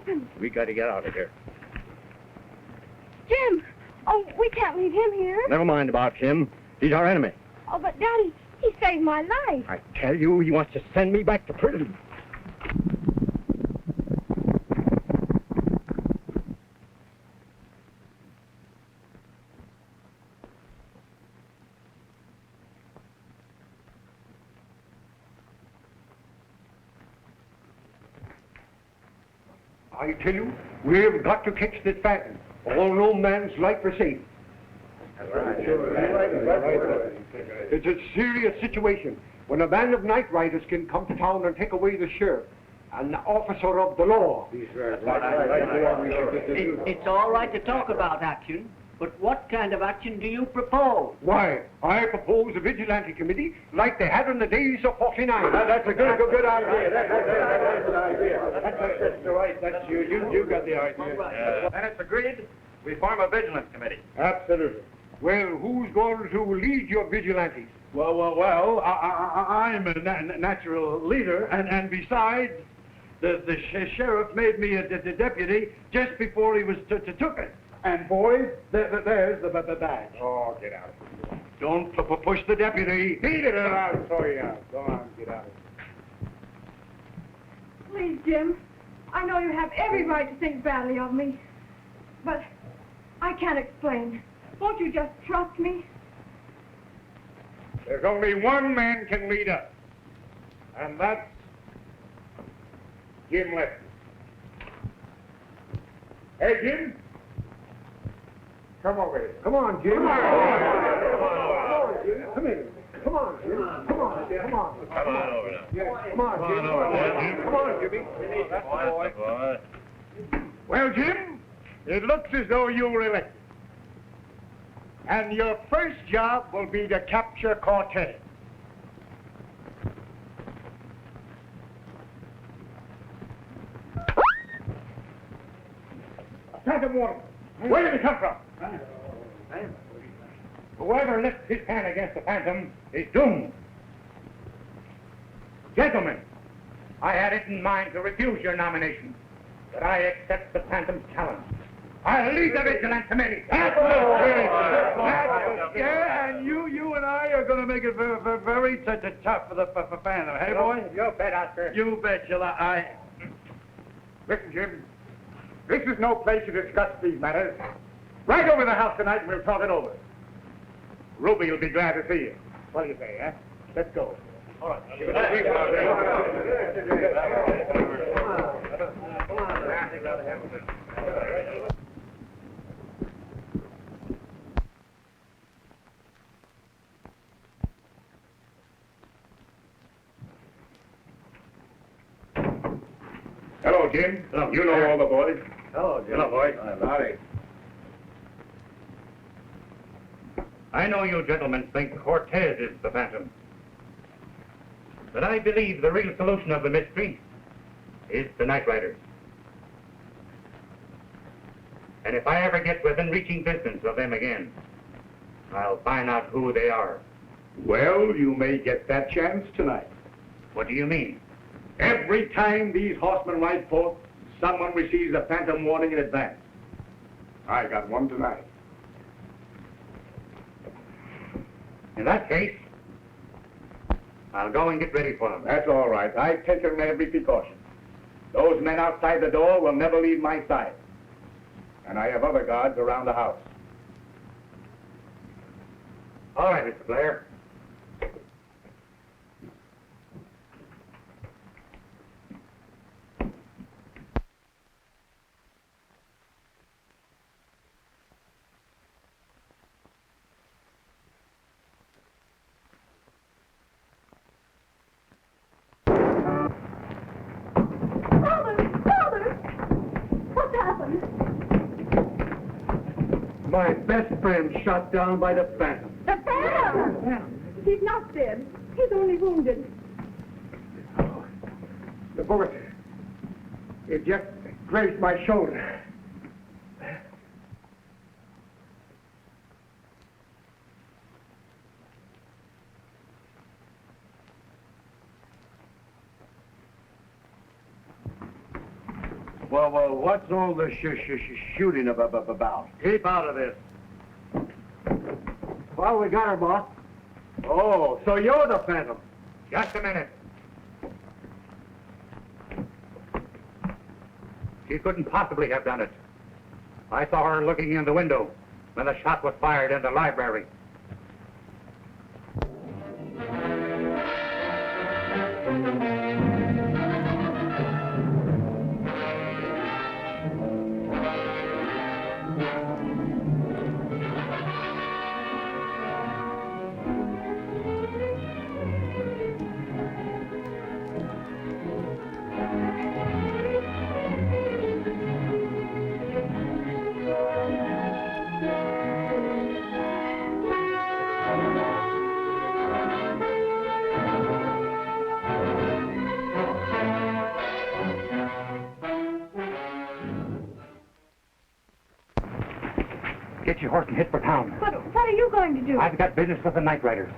happened? We got to get out of here. Jim! Oh, we can't leave him here. Never mind about him. He's our enemy. Oh, but Daddy, he saved my life. I tell you, he wants to send me back to prison. I tell you, we've got to catch this phantom, or no man's life is safe. It's a serious situation when a band of night riders can come to town and take away the sheriff, an officer of the law. It's all right to talk about action, but what kind of action do you propose? Why, I propose a vigilante committee like they had in the days of '49. That's a good idea. That's a good idea. That's right. That's you. You got the idea. Then it's agreed. We form a vigilance committee. Absolutely. Well, who's going to lead your vigilantes? Well, I'm a natural leader, and besides, the sheriff made me a deputy just before he was took it. And boys, there's the badge. Oh, get out. Don't push the deputy. Beat it around, so yeah. Go on, get out. Please, Jim. I know you have every right to think badly of me, but I can't explain. Won't you just trust me? There's only one man can lead us, and that's Jim Lester. Hey, Jim. Come over here. Come on, Jim. Come on, Jim. Come in. Come on, Jim. Come on. Come on. Come on over now. Yeah, come on, Jim. Come on, Jimmy. That's the boy. Well, Jim, it looks as though you were elected. And your first job will be to capture Cortez. Phantom warning. Where did it come from? Whoever lifts his hand against the Phantom is doomed. Gentlemen, I had it in mind to refuse your nomination, but I accept the Phantom's challenge. I'll lead the Vigilance Committee. Yeah, and you and I are going to make it very tough for the Phantom. Hey, boy? You bet, Oscar. You bet, shall I? Listen, Jim, this is no place to discuss these matters. Right over the house tonight and we'll talk it over. Ruby will be glad to see you. What do you say, huh? Let's go. All right. Hello, Jim. Hello. You know all the boys. Hello, Jim. Hello, boys. Howdy. I know you gentlemen think Cortez is the Phantom. But I believe the real solution of the mystery is the Night Riders. And if I ever get within reaching distance of them again, I'll find out who they are. Well, you may get that chance tonight. What do you mean? Every time these horsemen ride forth, someone receives a Phantom warning in advance. I got one tonight. In that case, I'll go and get ready for them. That's all right. I've taken every precaution. Those men outside the door will never leave my side. And I have other guards around the house. All right, Mr. Blair. My best friend shot down by the Phantom. The Phantom! He's not dead. He's only wounded. The bullet, it just grazed my shoulder. Well, what's all this shooting about? Keep out of this. Well, we got her, boss. Oh, so you're the Phantom. Just a minute. She couldn't possibly have done it. I saw her looking in the window when the shot was fired in the library. Get your horse and hit for town. But what are you going to do? I've got business with the night riders.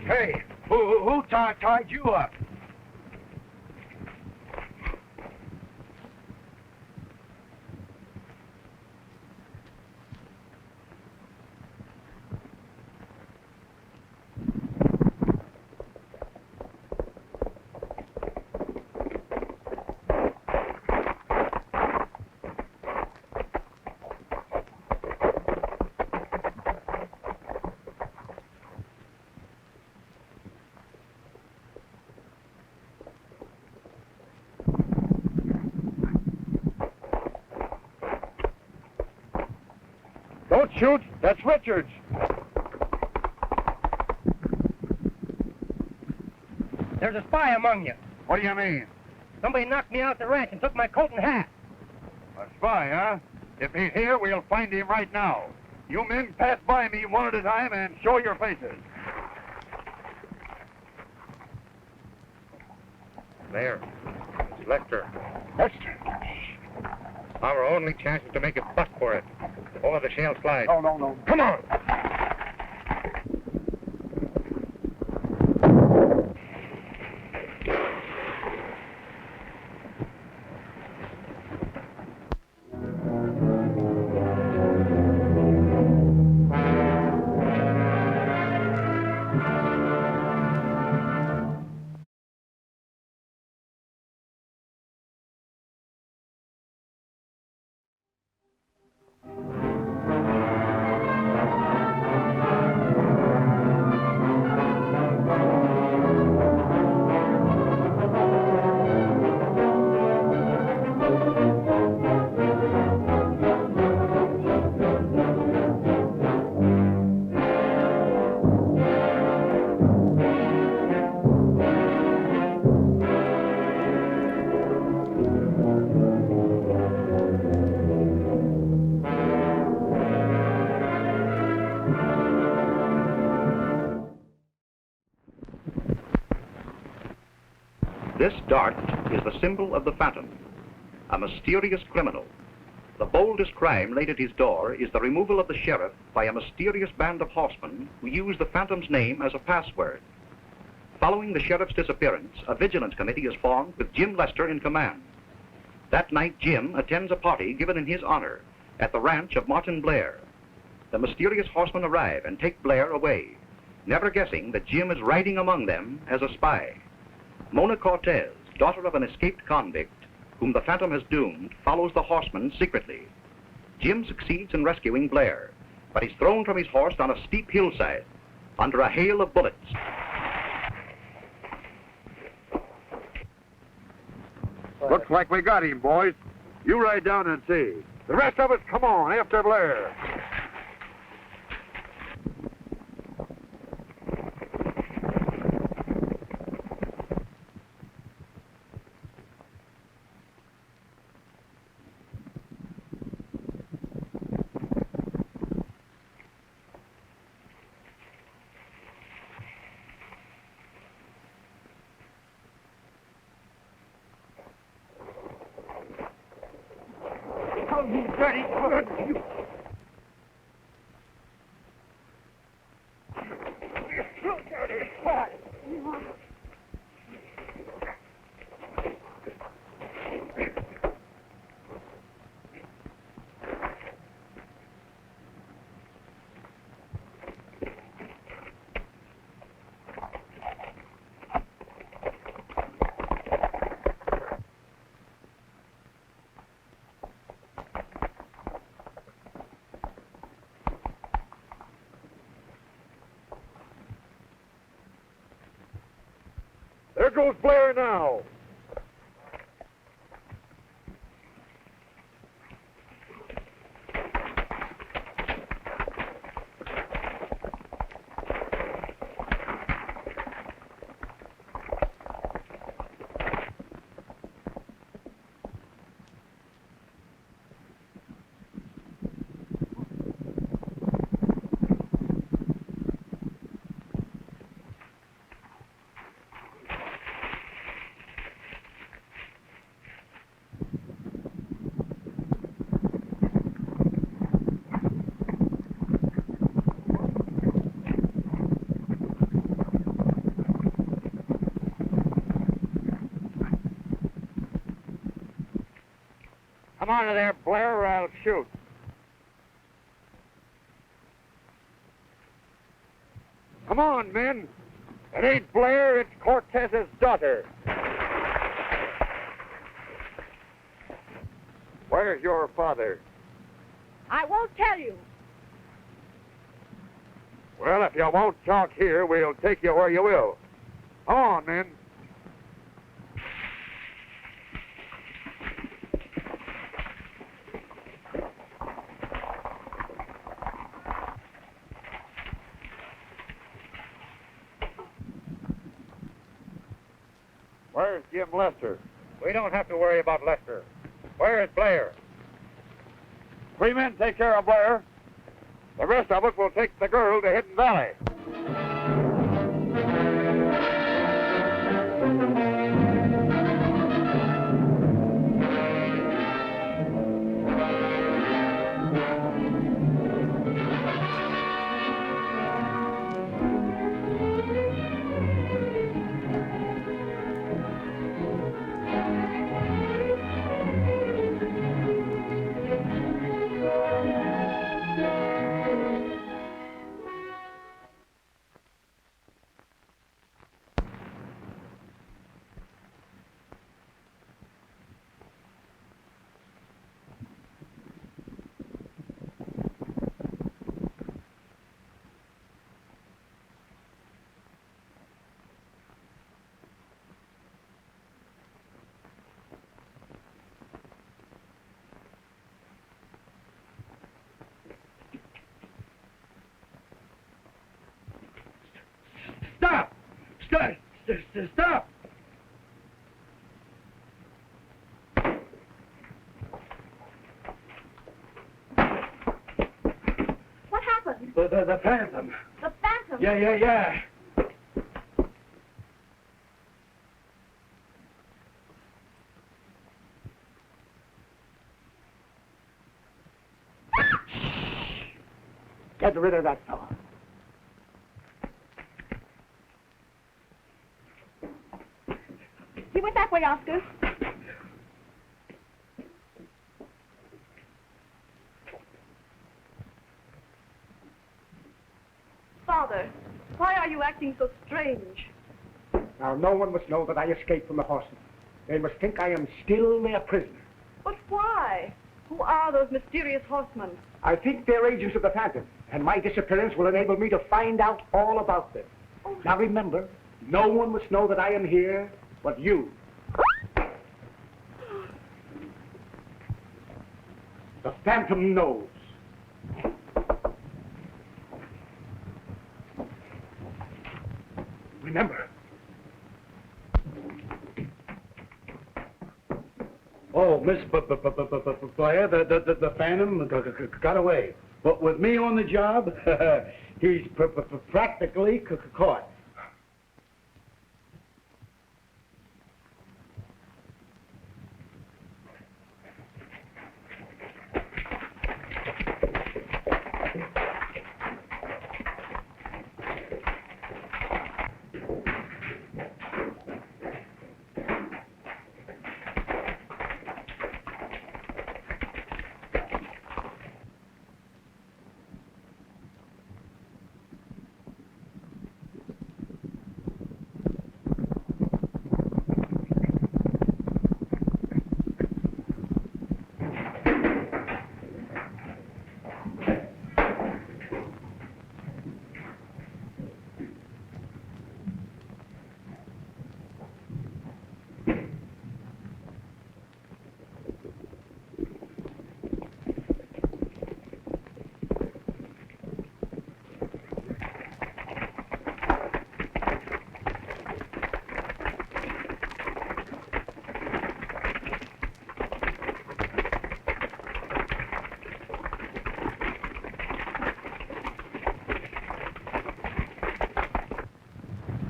Hey, who tied you up? Don't shoot. That's Richards. There's a spy among you. What do you mean? Somebody knocked me out the ranch and took my coat and hat. A spy, huh? If he's here, we'll find him right now. You men pass by me one at a time and show your faces. There. It's Lester. Lester. Our only chance is to make a buck for it. Over the shale slide. No. Come on. This dart is the symbol of the Phantom, a mysterious criminal. The boldest crime laid at his door is the removal of the sheriff by a mysterious band of horsemen who use the Phantom's name as a password. Following the sheriff's disappearance, a vigilance committee is formed with Jim Lester in command. That night, Jim attends a party given in his honor at the ranch of Martin Blair. The mysterious horsemen arrive and take Blair away, never guessing that Jim is riding among them as a spy. Mona Cortez, daughter of an escaped convict, whom the Phantom has doomed, follows the horsemen secretly. Jim succeeds in rescuing Blair, but he's thrown from his horse on a steep hillside under a hail of bullets. Looks like we got him, boys. You ride down and see. The rest of us, come on, after Blair. Oh, you dirty bird! You... dirty twat! There goes Blair now. Come on there, Blair, or I'll shoot. Come on, men. It ain't Blair, it's Cortez's daughter. Where's your father? I won't tell you. Well, if you won't talk here, we'll take you where you will. Come on, men. Where's Jim Lester? We don't have to worry about Lester. Where is Blair? 3 men take care of Blair. The rest of us will take the girl to Hidden Valley. Stop! Stop! What happened? The Phantom. The Phantom? Yeah. get rid of that fellow. He went that way, Oscar. Father, why are you acting so strange? Now, no one must know that I escaped from the horsemen. They must think I am still their prisoner. But why? Who are those mysterious horsemen? I think they're agents of the Phantom, and my disappearance will enable me to find out all about them. Oh. Now, remember, no one must know that I am here but you. The Phantom knows. Remember. Oh, Miss Blair, the Phantom got away. But with me on the job, he's practically caught.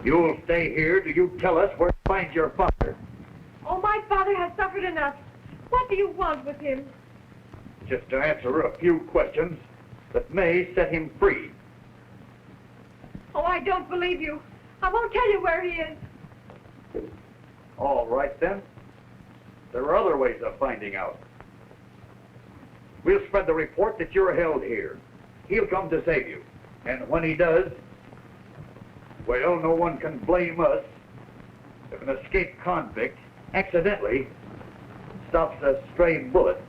You'll stay here till you tell us where to find your father. Oh, my father has suffered enough. What do you want with him? Just to answer a few questions that may set him free. Oh, I don't believe you. I won't tell you where he is. All right, then. There are other ways of finding out. We'll spread the report that you're held here. He'll come to save you. And when he does, well, no one can blame us if an escaped convict accidentally stops a stray bullet.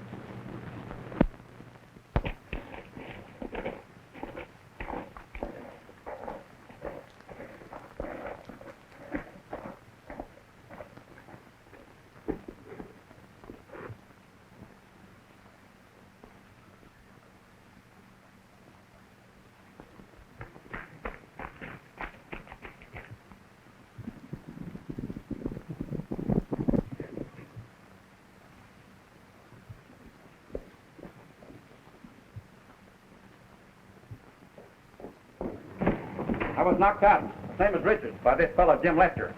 I was knocked out, same as Richards, by this fellow, Jim Lester.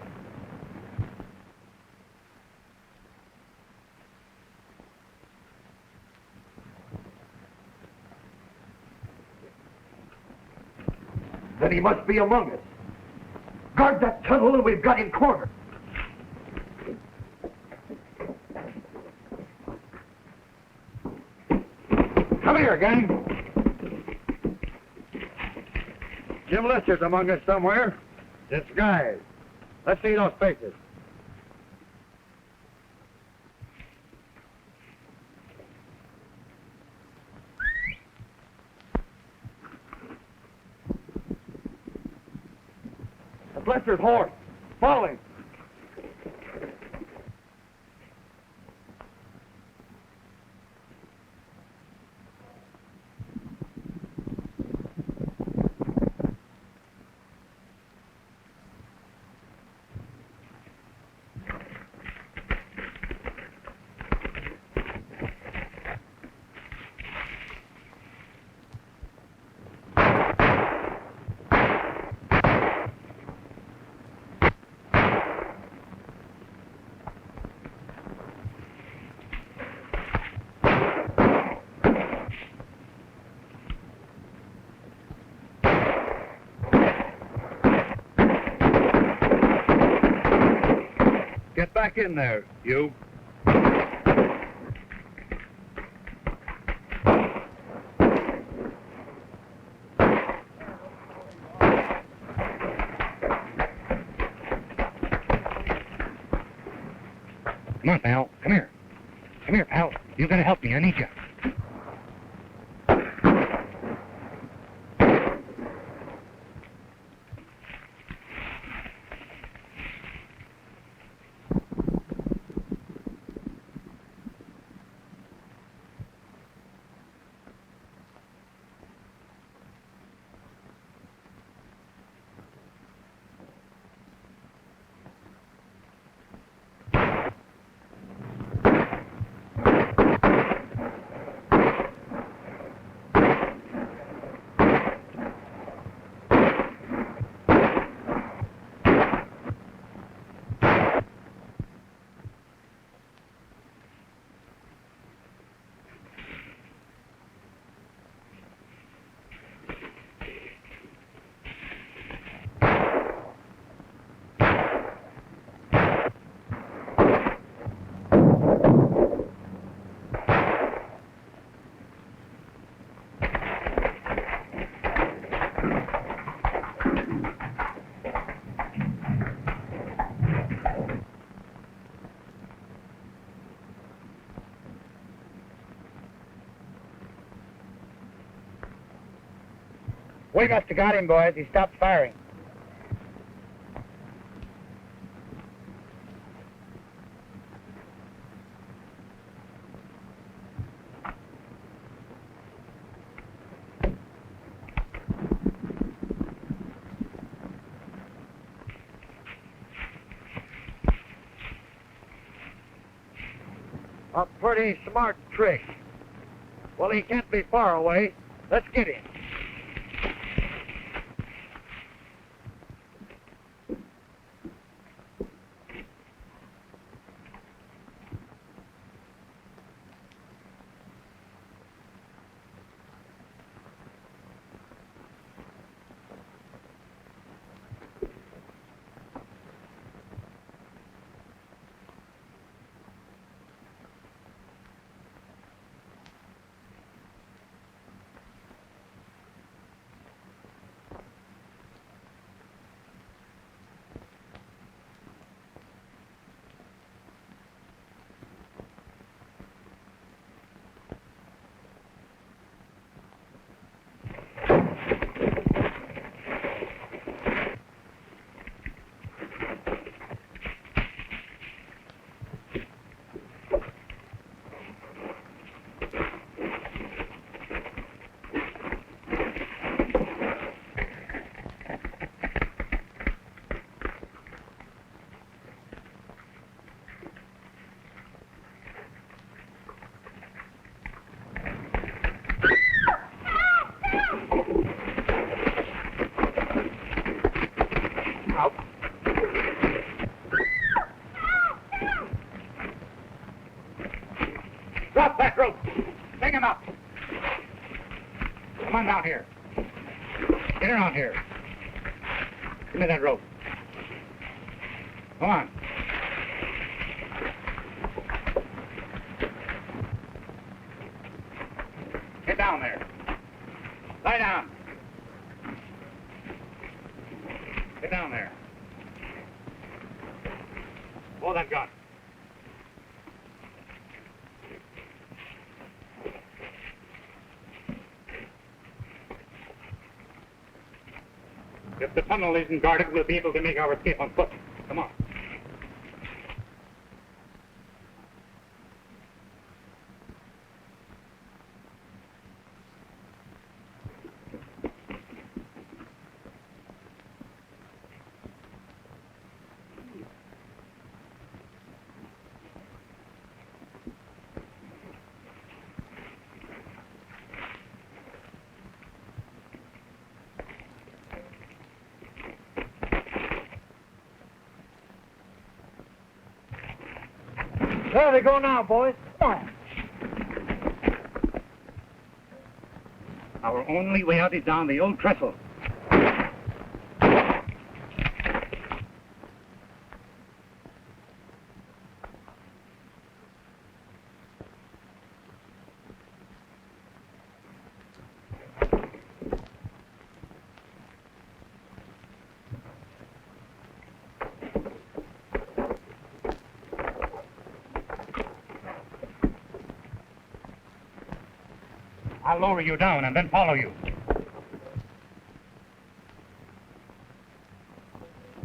Then he must be among us. Guard that tunnel and we've got him cornered. Come here, gang. Jim Lester's among us somewhere. Disguised. Let's see those faces. That's Lester's horse. Follow him. Get back in there, you. Come on, pal. Come here. Come here, pal. You gotta help me. I need you. We must have got him, boys. He stopped firing. A pretty smart trick. Well, he can't be far away. Let's get him. Drop that rope. Bring him up. Come on down here. Get around here. Give me that rope. Come on. Get down there. Lie down. Get down there. Hold that gun. If the tunnel isn't guarded, we'll be able to make our escape on foot. Come on. There they go now, boys. Come on. Our only way out is down the old trestle. I'll lower you down and then follow you.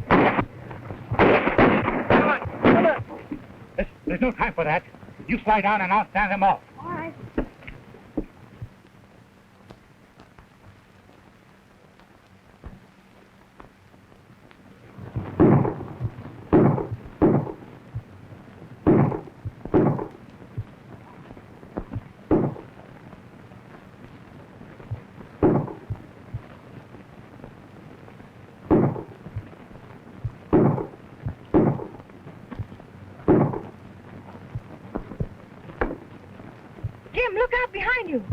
Come on. There's no time for that. You slide down and I'll stand them off. All right. Jim, look out behind you.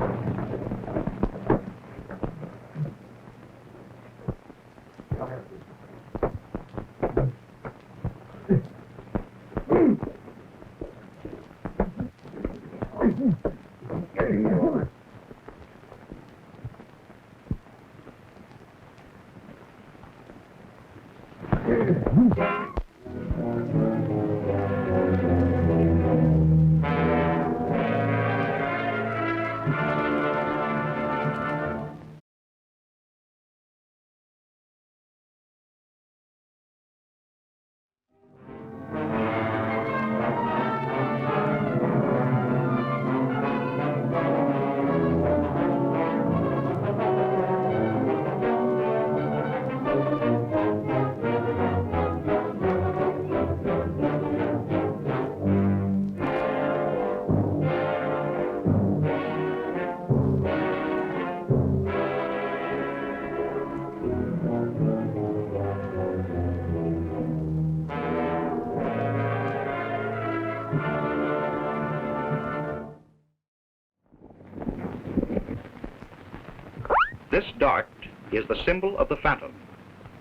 This dart is the symbol of the Phantom,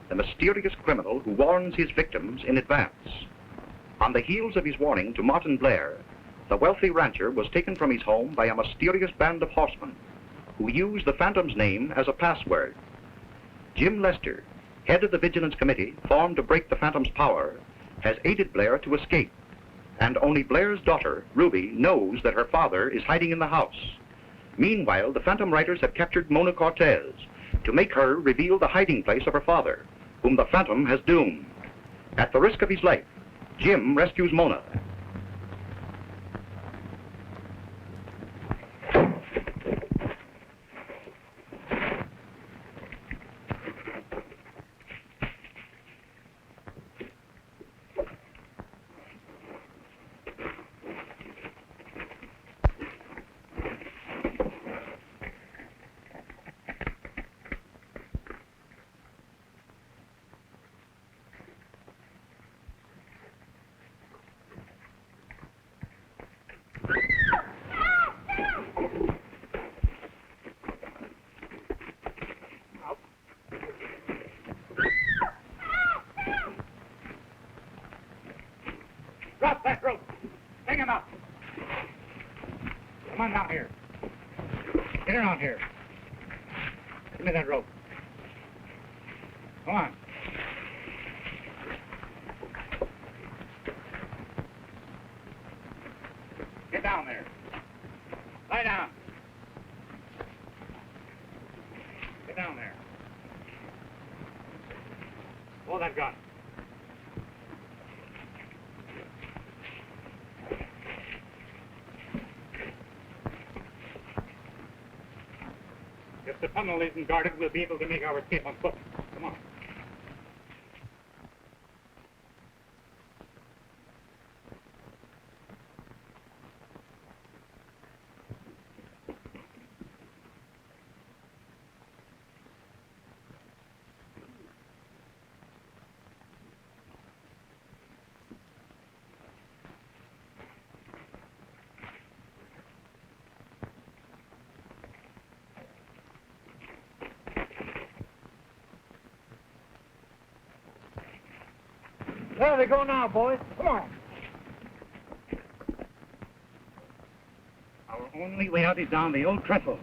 the mysterious criminal who warns his victims in advance. On the heels of his warning to Martin Blair, the wealthy rancher was taken from his home by a mysterious band of horsemen who used the Phantom's name as a password. Jim Lester, head of the Vigilance Committee formed to break the Phantom's power, has aided Blair to escape, and only Blair's daughter, Ruby, knows that her father is hiding in the house. Meanwhile, the Phantom writers have captured Mona Cortez to make her reveal the hiding place of her father, whom the Phantom has doomed. At the risk of his life, Jim rescues Mona. Drop that rope. Hang him up. Come on down here. Get around here. Give me that rope. Come on. Get down there. Lie down. Get down there. Hold that gun. If the tunnel isn't guarded, we'll be able to make our escape on foot. Come on. There they go now, boys. Come on. Our only way out is down the old trestle.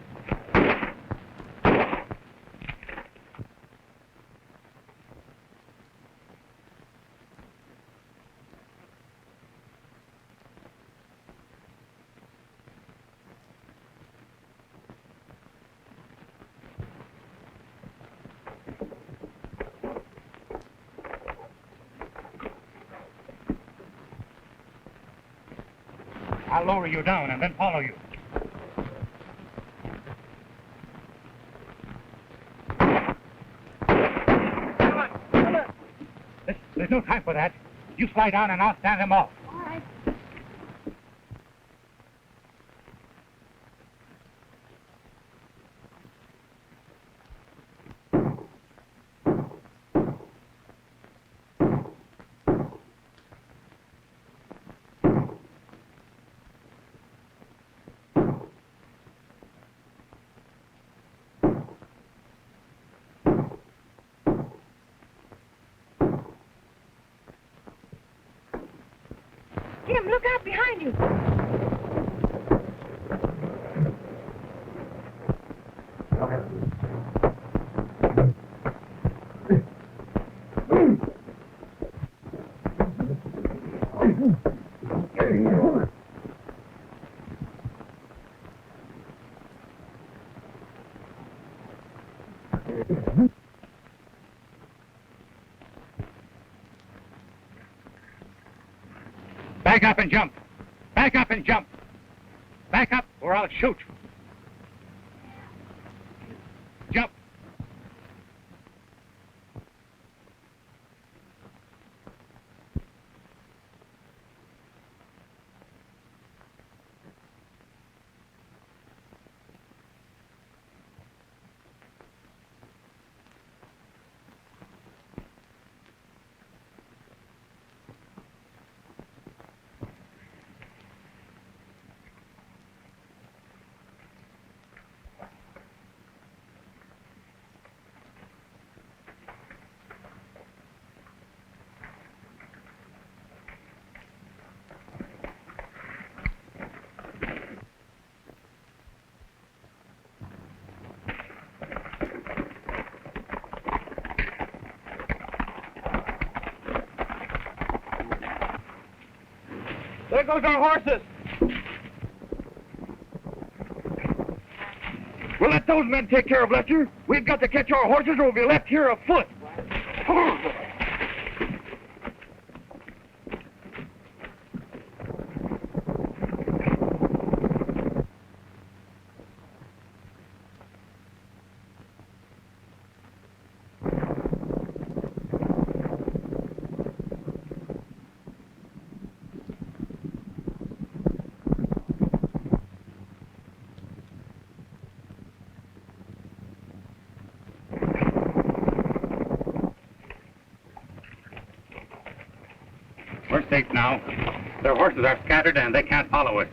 I'll lower you down and then follow you. There's no time for that. You slide down and I'll stand them off. All right. Jim, look out behind you. Back up and jump. Back up and jump. Back up or I'll shoot. Jump. There goes our horses. We'll let those men take care of Lester. We've got to catch our horses or we'll be left here afoot. We're safe now. Their horses are scattered and they can't follow us.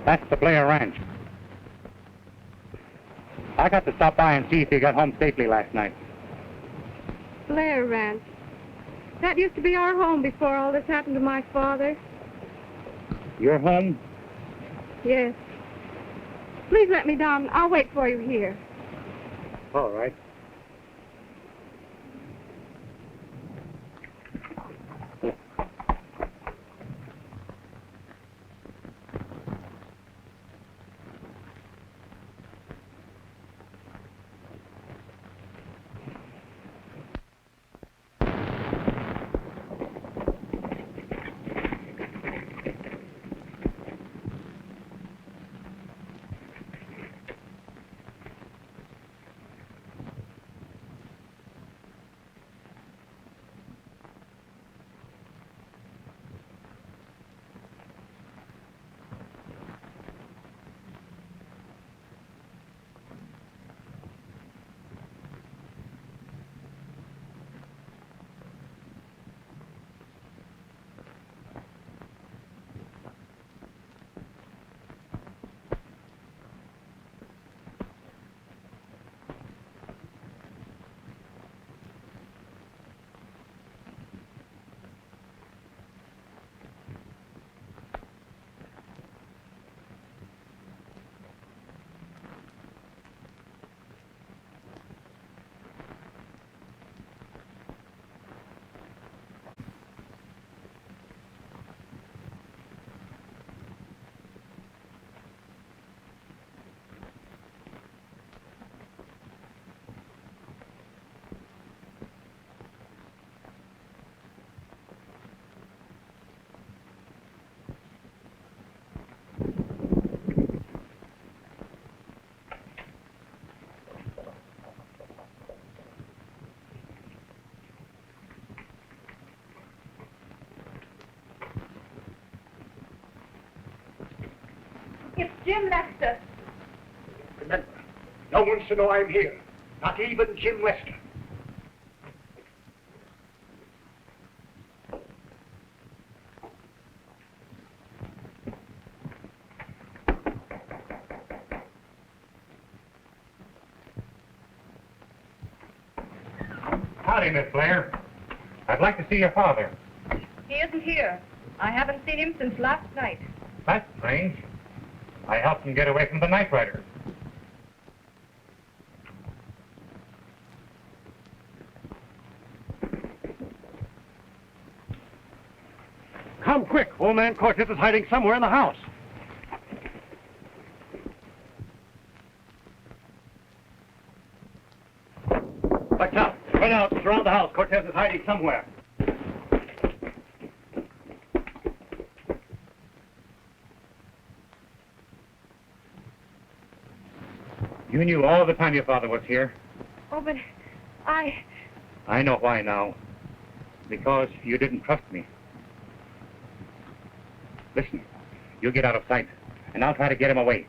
That's the Blair Ranch. I got to stop by and see if you got home safely last night. Blair Ranch. That used to be our home before all this happened to my father. Your home? Yes. Please let me down. I'll wait for you here. All right. It's Jim Lester. Remember, no one's to know I'm here. Not even Jim Lester. Howdy, Miss Blair. I'd like to see your father. He isn't here. I haven't seen him since last night. That's strange. I helped him get away from the night riders. Come quick. Old man Cortez is hiding somewhere in the house. Lights out. Run out. Surround the house. Cortez is hiding somewhere. You knew all the time your father was here. Oh, but I know why now. Because you didn't trust me. Listen, you get out of sight, and I'll try to get him away.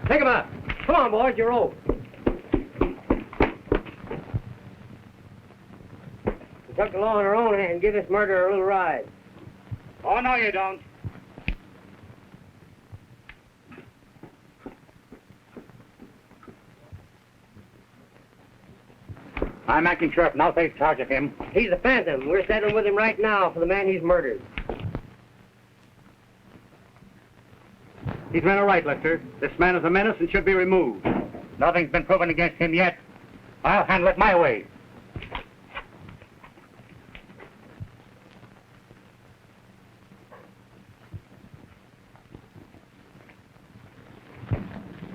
Take him out. Come on, boys, you're old. We took the law in our own hand and give this murderer a little ride. Oh, no, you don't. I'm acting sheriff, and I'll take charge of him. He's the Phantom. We're settling with him right now for the man he's murdered. He's been all right, Lester. This man is a menace and should be removed. Nothing's been proven against him yet. I'll handle it my way.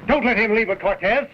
Don't let him leave with Cortez.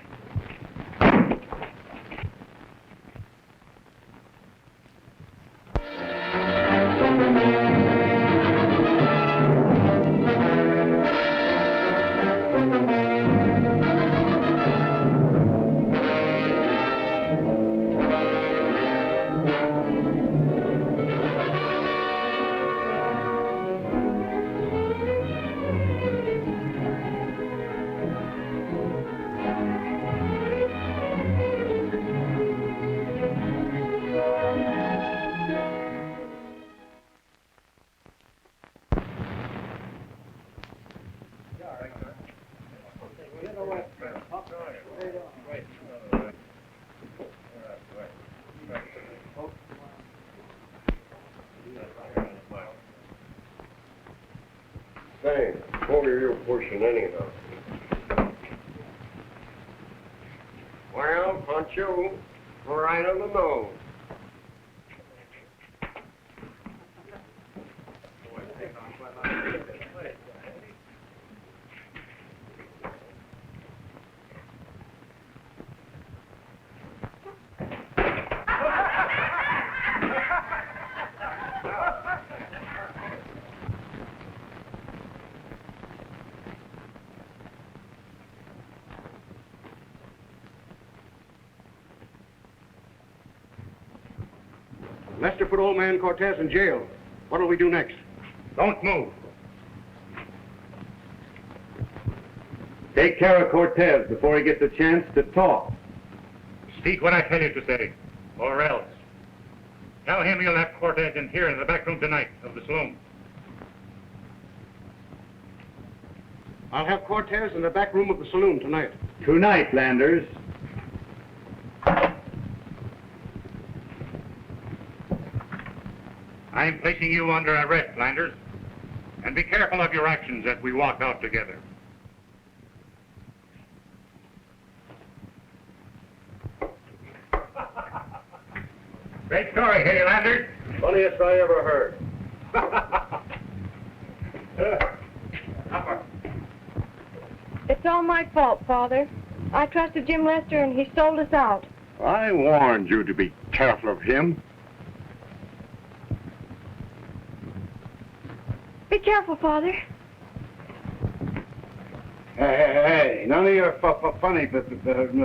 Say, what are you pushing anyhow? Well, Pancho, right on the nose. Lester put old man Cortez in jail. What'll we do next? Don't move. Take care of Cortez before he gets a chance to talk. Speak what I tell you to say, or else. Tell him you'll have Cortez in here in the back room tonight of the saloon. I'll have Cortez in the back room of the saloon tonight. Tonight, Landers. I'm placing you under arrest, Landers. And be careful of your actions as we walk out together. Great story, hey, Landers. Funniest I ever heard. It's all my fault, Father. I trusted Jim Lester and he sold us out. I warned you to be careful of him. Be careful, Father. Hey, none of your funny,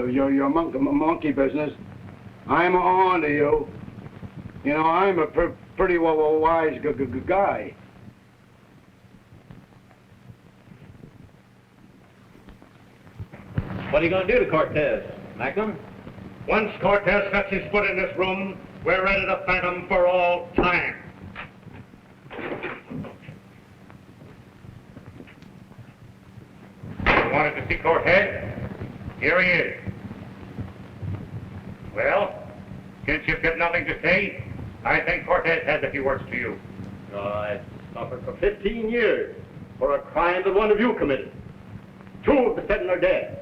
your monkey business. I'm on to you. You know, I'm a pretty wise guy. What are you going to do to Cortez, Macklin? Once Cortez sets his foot in this room, we're ready to phantom for all time. You wanted to see Cortez? Here he is. Well, since you've got nothing to say, I think Cortez has a few words to you. I suffered for 15 years for a crime that one of you committed. 2 of the 7 are dead.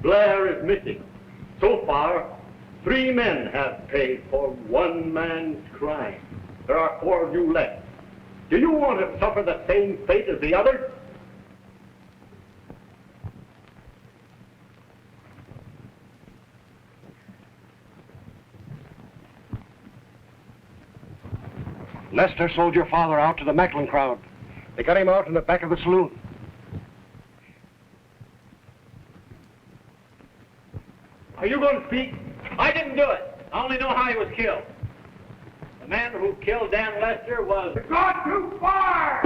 Blair is missing. So far, 3 men have paid for one man's crime. There are 4 of you left. Do you want to suffer the same fate as the others? Lester sold your father out to the Macklin crowd. They got him out in the back of the saloon. Are you going to speak? I didn't do it. I only know how he was killed. The man who killed Dan Lester was... It's gone too far!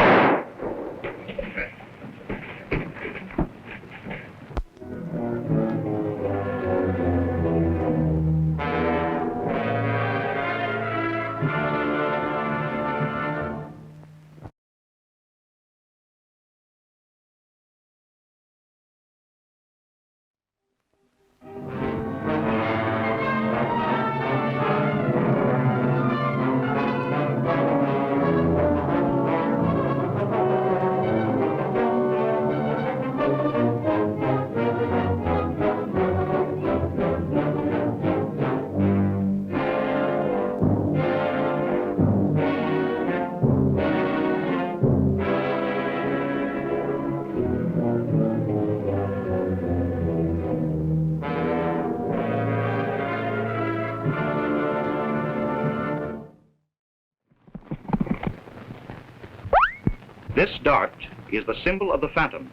This dart is the symbol of the Phantom,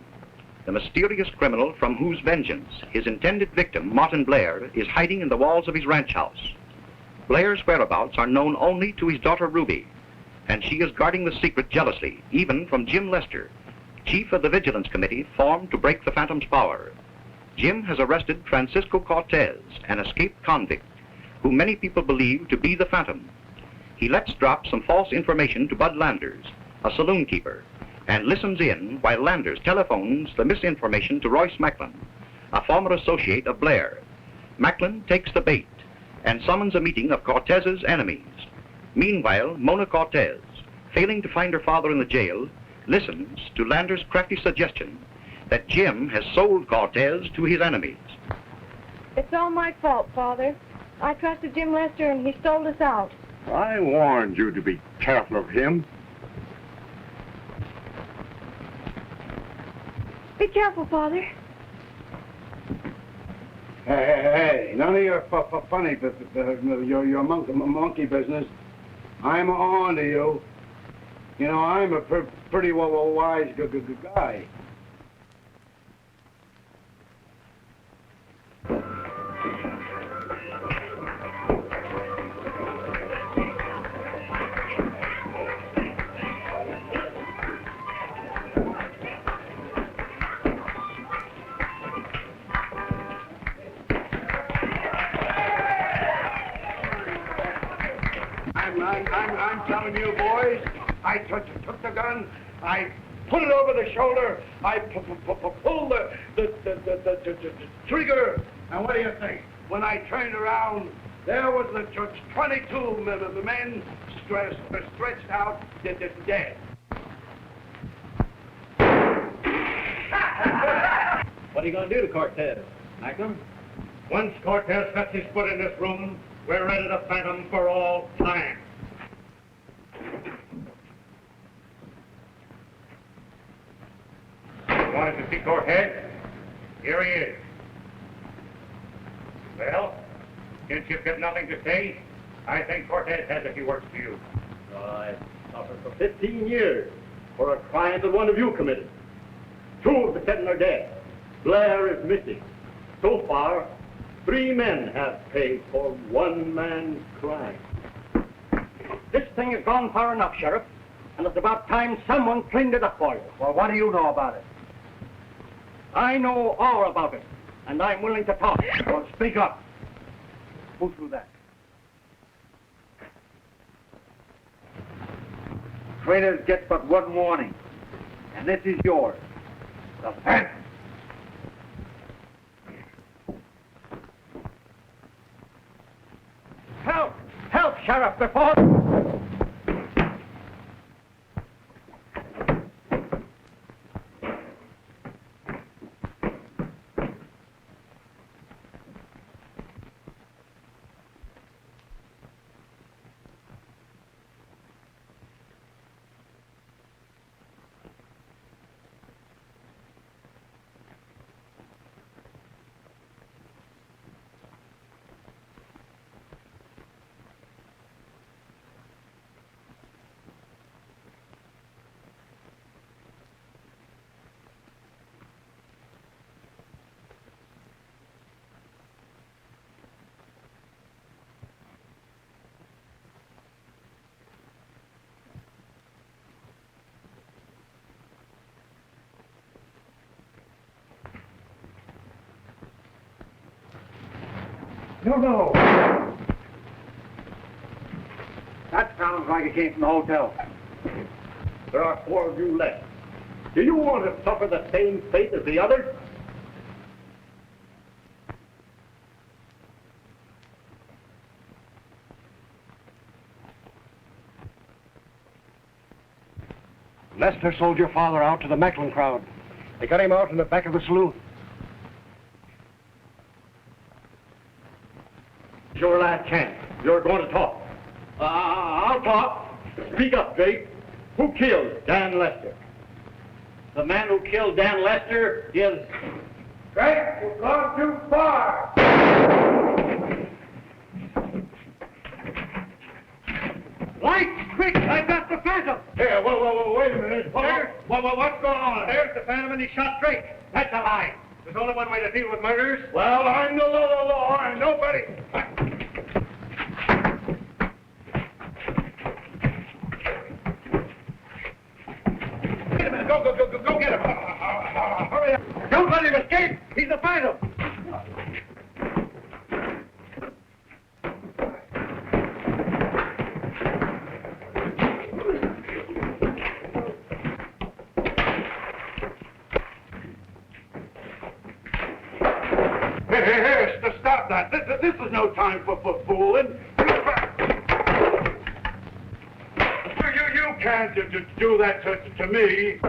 the mysterious criminal from whose vengeance his intended victim, Martin Blair, is hiding in the walls of his ranch house. Blair's whereabouts are known only to his daughter Ruby, and she is guarding the secret jealously, even from Jim Lester, chief of the Vigilance Committee formed to break the Phantom's power. Jim has arrested Francisco Cortez, an escaped convict, whom many people believe to be the Phantom. He lets drop some false information to Bud Landers, a saloon keeper, and listens in while Landers telephones the misinformation to Royce Macklin, a former associate of Blair. Macklin takes the bait and summons a meeting of Cortez's enemies. Meanwhile, Mona Cortez, failing to find her father in the jail, listens to Landers' crafty suggestion that Jim has sold Cortez to his enemies. It's all my fault, Father. I trusted Jim Lester and he sold us out. I warned you to be careful of him. Be careful, Father. Hey, none of your funny, your monkey business. I'm on to you. You know, I'm a pretty wise guy. on you boys. I took the gun. I put it over the shoulder. I pulled the trigger. And what do you think? When I turned around, there was the 22 men stretched out, dead. What are you going to do to Cortez, Magnum? Once Cortez sets his foot in this room, we're ready to phantom for all time. You wanted to see Cortez? Here he is. Well, since you've got nothing to say, I think Cortez has a few words for you. I've suffered for 15 years for a crime that one of you committed. 2 of the 7 are dead. Blair is missing. So far, 3 men have paid for one man's crime. This thing has gone far enough, Sheriff, and it's about time someone cleaned it up for you. Well, what do you know about it? I know all about it, and I'm willing to talk. Well, speak up. Who threw that? Traitors get but one warning, and this is yours. The Phantom. Help! Help, Sheriff, before... No. That sounds like it came from the hotel. There are 4 of you left. Do you want to suffer the same fate as the others? Lester sold your father out to the Macklin crowd. They got him out in the back of the saloon. It's your last chance. You're going to talk. I'll talk. Speak up, Drake. Who killed Dan Lester? The man who killed Dan Lester is... Drake, you've gone too far! Lights, quick! I've got the Phantom! Here, whoa, wait a minute. What's going on? There's the Phantom and he shot Drake. That's a lie. There's only one way to deal with murders. Well, I'm the law, and nobody... Wait a minute, go get him. Hurry up. Don't let him escape. He's the Phantom. Here, stop that. This is no time for fooling. You can't do that to me.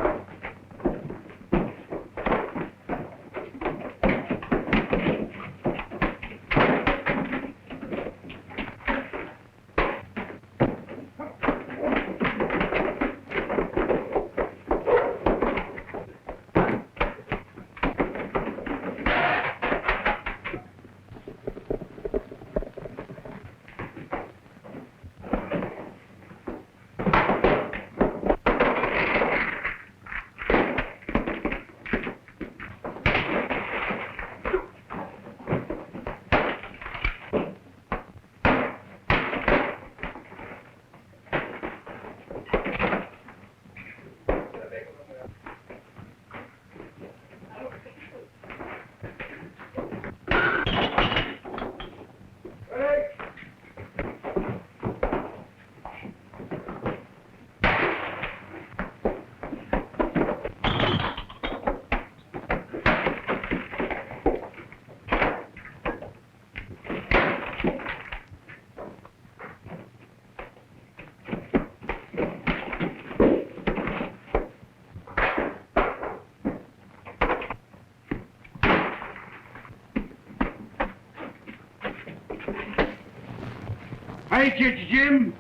Hey, Jim.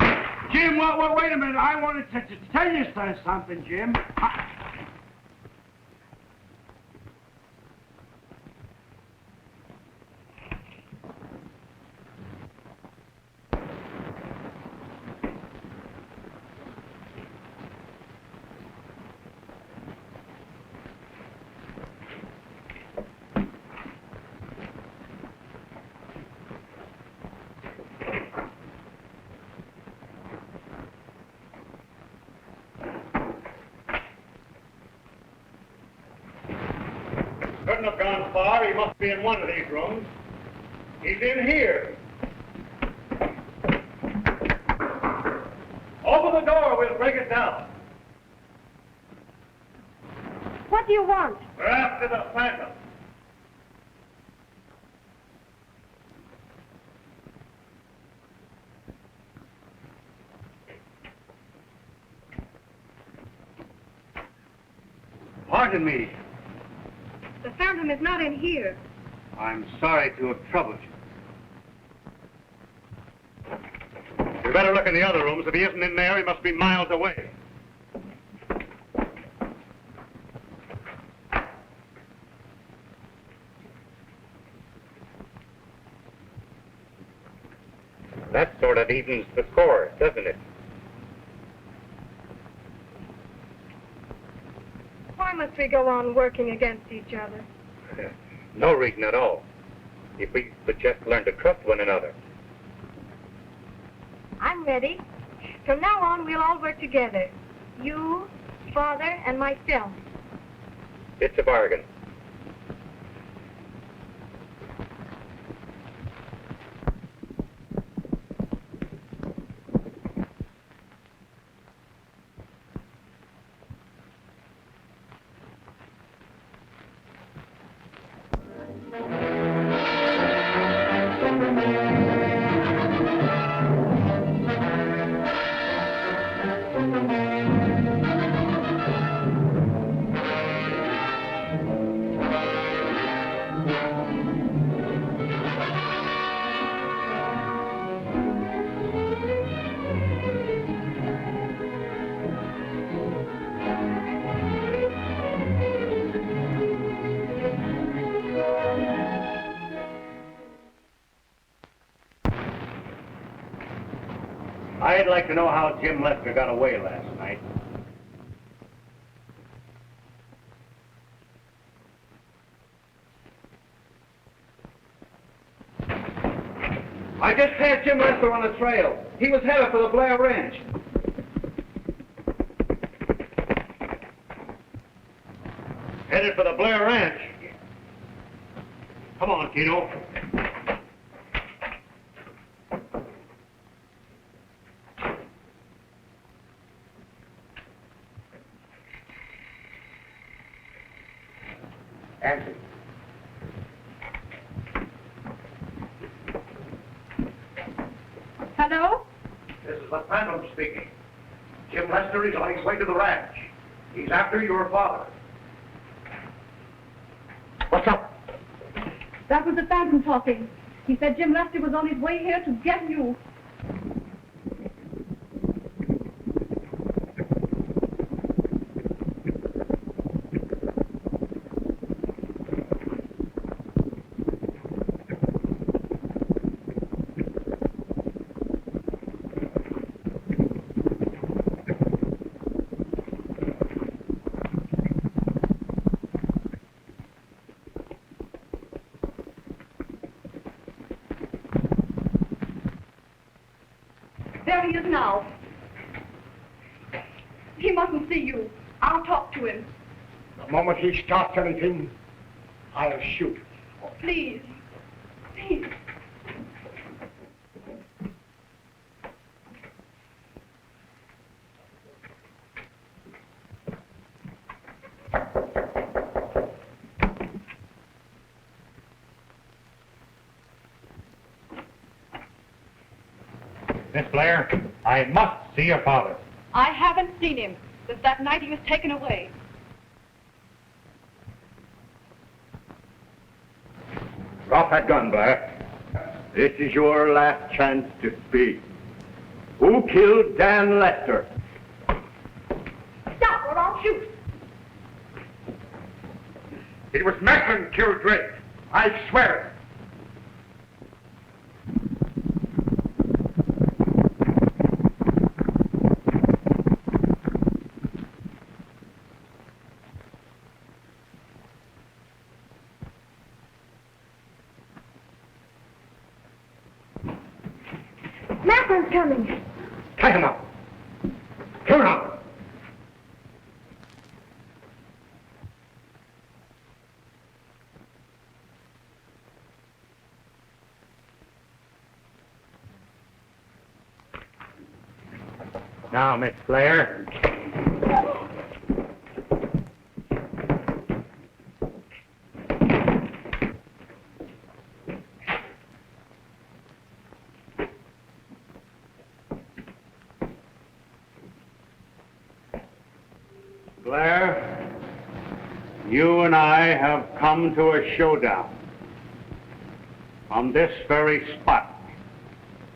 Jim, wait a minute. I wanted to tell you something, Jim. Couldn't have gone far. He must be in one of these rooms. He's in here. Open the door. We'll break it down. What do you want? We're after the Phantom. Pardon me. The Phantom is not in here. I'm sorry to have troubled you. You better look in the other rooms. If he isn't in there, he must be miles away. That sort of evens the score, doesn't it? Why must we go on working against each other? No reason at all. If we could just learn to trust one another. I'm ready. From now on, we'll all work together. You, Father, and myself. It's a bargain. I'd like to know how Jim Lester got away last night. I just had Jim Lester on the trail. He was headed for the Blair Ranch. Headed for the Blair Ranch. Come on, Tino. Answer. Hello? This is the Phantom speaking. Jim Lester is on his way to the ranch. He's after your father. What's up? That was the Phantom talking. He said Jim Lester was on his way here to get you. There he is now. He mustn't see you. I'll talk to him. The moment he starts anything, I'll shoot. Oh, please. Please. Miss Blair, I must see your father. I haven't seen him since that night he was taken away. Drop that gun, Blair. This is your last chance to speak. Who killed Dan Lester? Stop or I'll shoot. It was Macklin killed Drake. I swear it. Macklin's coming. Tie him up. Turn up. Now, Miss Blair. Blair, you and I have come to a showdown. On this very spot,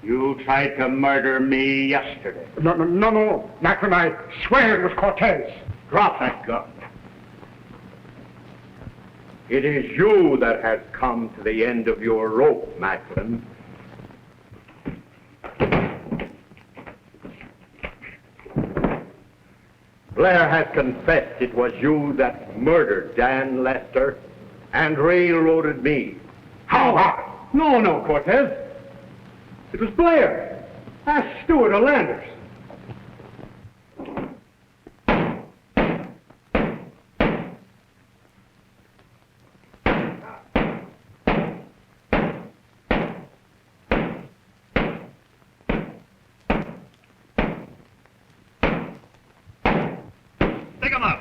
you tried to murder me yesterday. No. Macklin, I swear it was Cortez. Drop that gun. It is you that has come to the end of your rope, Macklin. Blair has confessed it was you that murdered Dan Lester and railroaded me. How? No, Cortez. It was Blair. Ask Stewart of Landers. Take him up.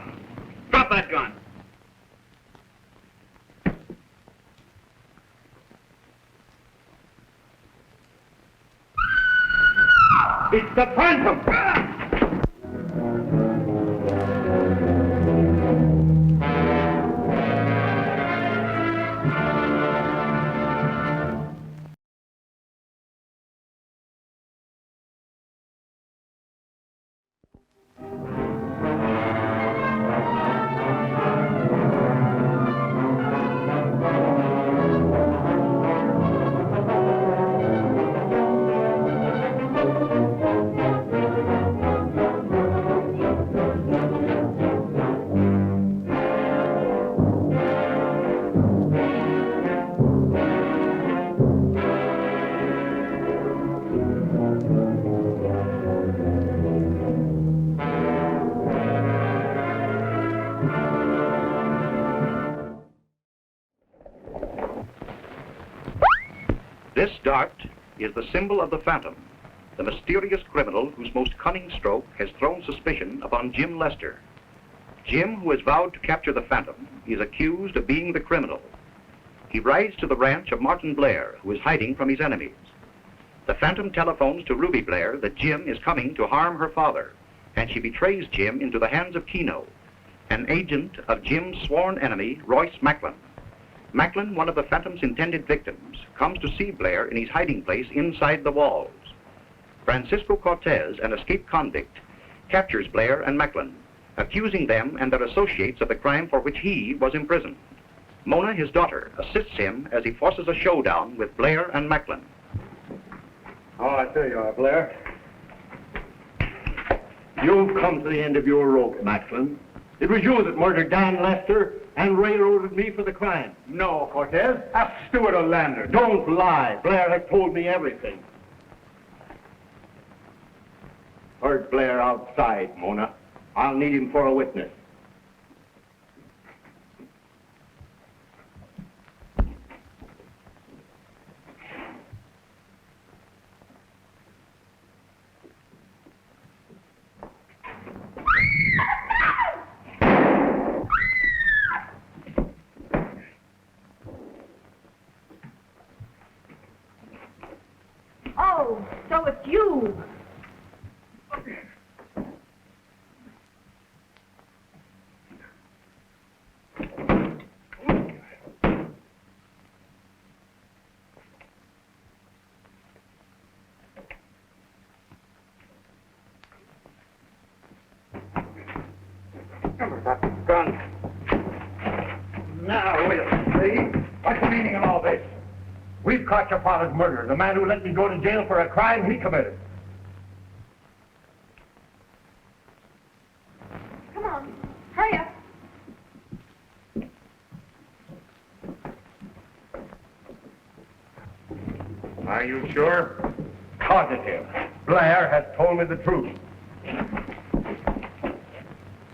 Drop that gun. It's the Phantom! This dart is the symbol of the Phantom, the mysterious criminal whose most cunning stroke has thrown suspicion upon Jim Lester. Jim, who has vowed to capture the Phantom, is accused of being the criminal. He rides to the ranch of Martin Blair, who is hiding from his enemies. The Phantom telephones to Ruby Blair that Jim is coming to harm her father, and she betrays Jim into the hands of Keno, an agent of Jim's sworn enemy, Royce Macklin. Macklin, one of the Phantom's intended victims, comes to see Blair in his hiding place inside the walls. Francisco Cortez, an escaped convict, captures Blair and Macklin, accusing them and their associates of the crime for which he was imprisoned. Mona, his daughter, assists him as he forces a showdown with Blair and Macklin. Oh, I tell you are, Blair. You've come to the end of your rope, Macklin. It was you that murdered Dan Lester and railroaded me for the crime. No, Cortez. Ask Stewart of Landers. Don't lie. Blair has told me everything. Heard Blair outside, Mona. I'll need him for a witness. Oh, so it's you. That gun. Now, we'll see. What's the meaning of all this? We've caught your father's murderer, the man who let me go to jail for a crime he committed. Come on, hurry up. Are you sure? Positive. Blair has told me the truth.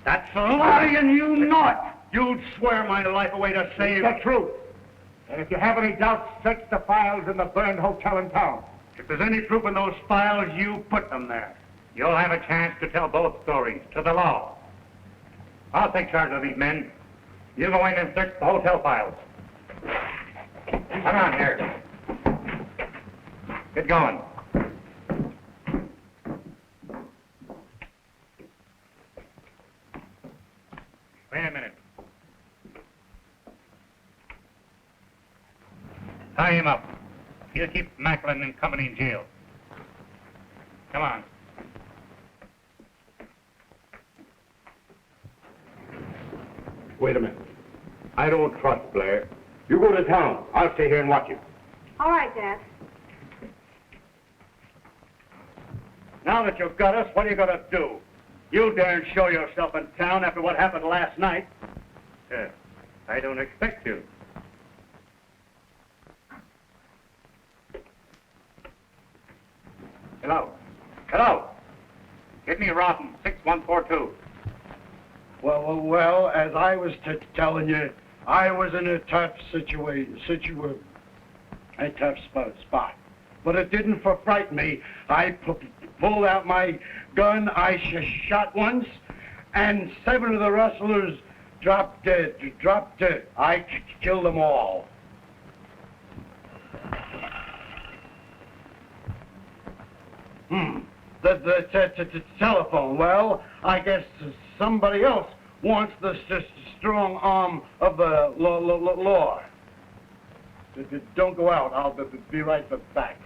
That's lying, you know it. You'd swear my life away to save... The truth. And if you have any doubts, search the files in the burned hotel in town. If there's any proof in those files, you put them there. You'll have a chance to tell both stories to the law. I'll take charge of these men. You go in and search the hotel files. Come on here. Get going. Wait a minute. Tie him up. He'll keep Macklin and company in jail. Come on. Wait a minute. I don't trust Blair. You go to town. I'll stay here and watch you. All right, Dad. Now that you've got us, what are you going to do? You daren't show yourself in town after what happened last night. I don't expect you. Hello. Hello. Give me Rotten, 6142. Well, as I was telling you, I was in a tough a tough spot. But it didn't frighten me. I pulled out my gun, I shot once, and 7 of the rustlers dropped dead. I killed them all. The telephone. Well, I guess somebody else wants the strong arm of the law. Don't go out. I'll be right back.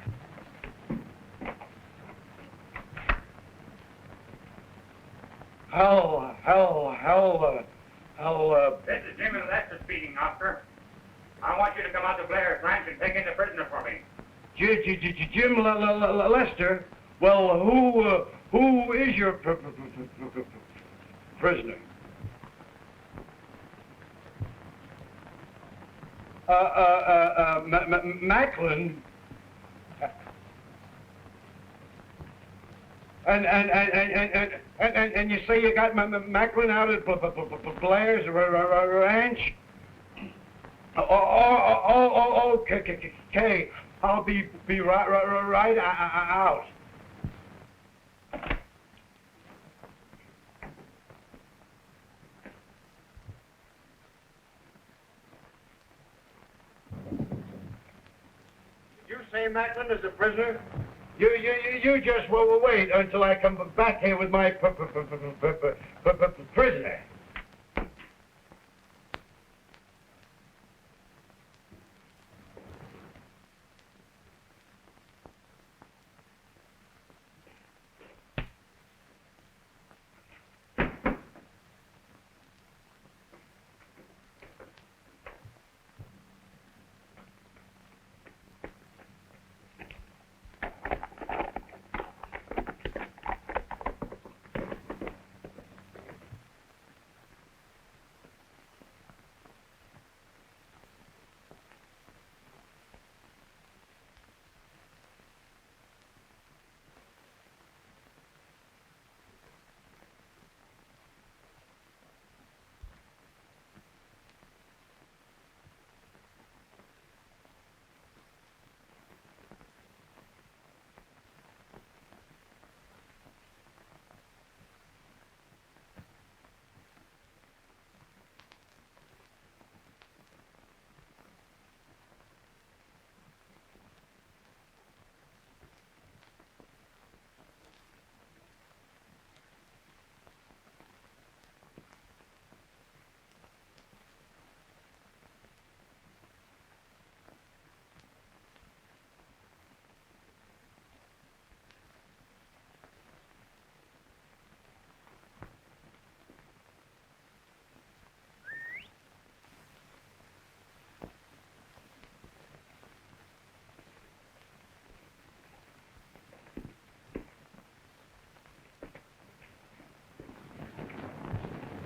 This is Jim, that's the speeding, Oscar. I want you to come out to Blair's ranch and take in the prisoner for me. Jim Lester. Well, who is your prisoner? Macklin. And you say you got Macklin out at Blair's ranch? Okay. I'll be right out. Did you say Macklin is a prisoner? You just wait until I come back here with my prisoner.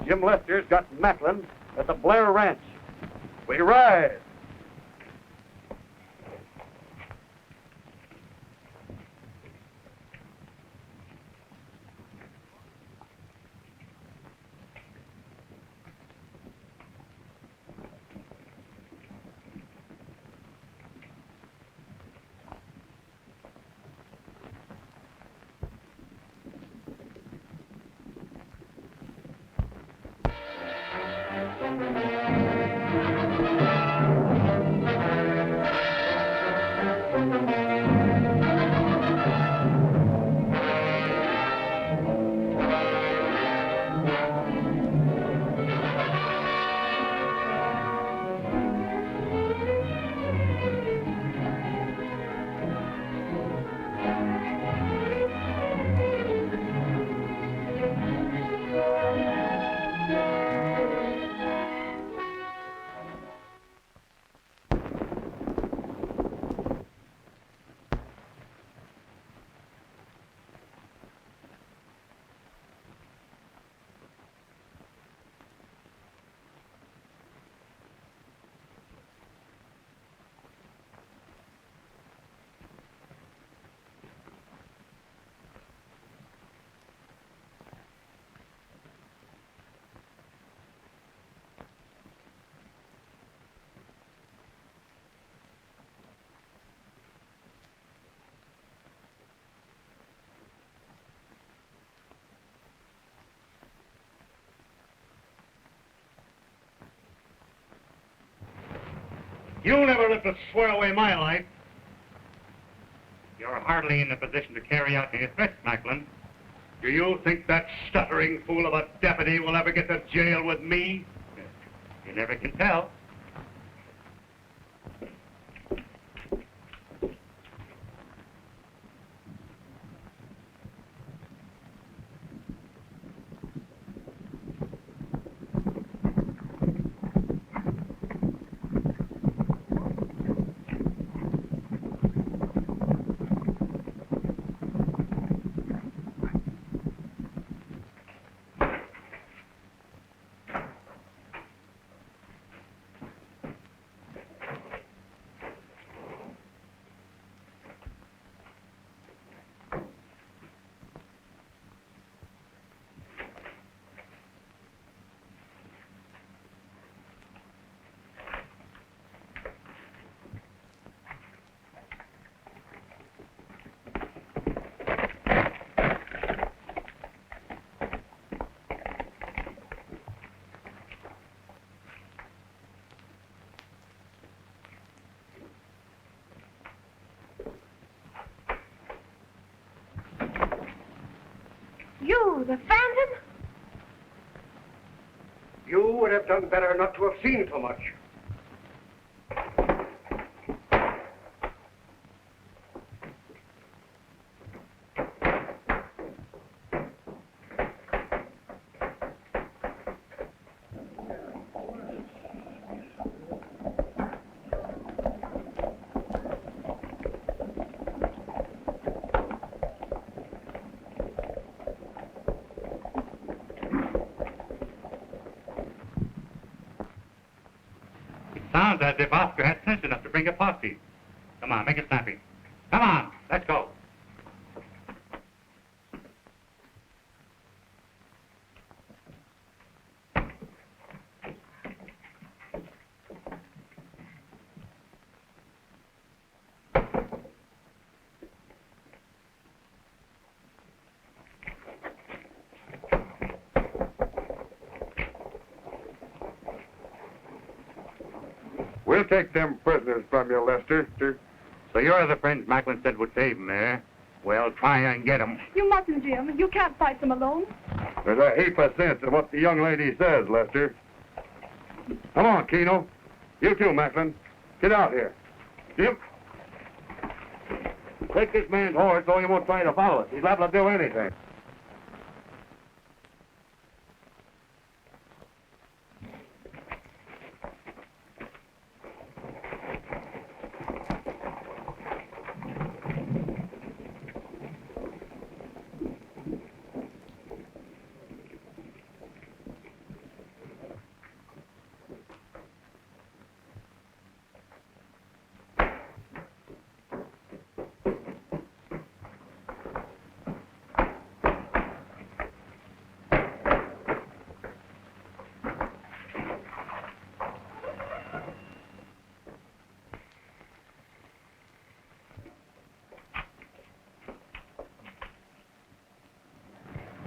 Jim Lester's got Macklin at the Blair Ranch. We ride. You'll never live to swear away my life. You're hardly in the position to carry out any threats, Macklin. Do you think that stuttering fool of a deputy will ever get to jail with me? You never can tell. You, the Phantom? You would have done better not to have seen so much. Sounds as if Oscar had sense enough to bring a posse. Come on, make it snappy. Come on, let's go. We'll take them prisoners from you, Lester. So you're the friends Macklin said would save them, eh? Well, try and get them. You mustn't, Jim. You can't fight them alone. There's a heap of sense in what the young lady says, Lester. Come on, Keno. You too, Macklin. Get out here. Jim. Take this man's horse so he won't try to follow us. He's liable to do anything.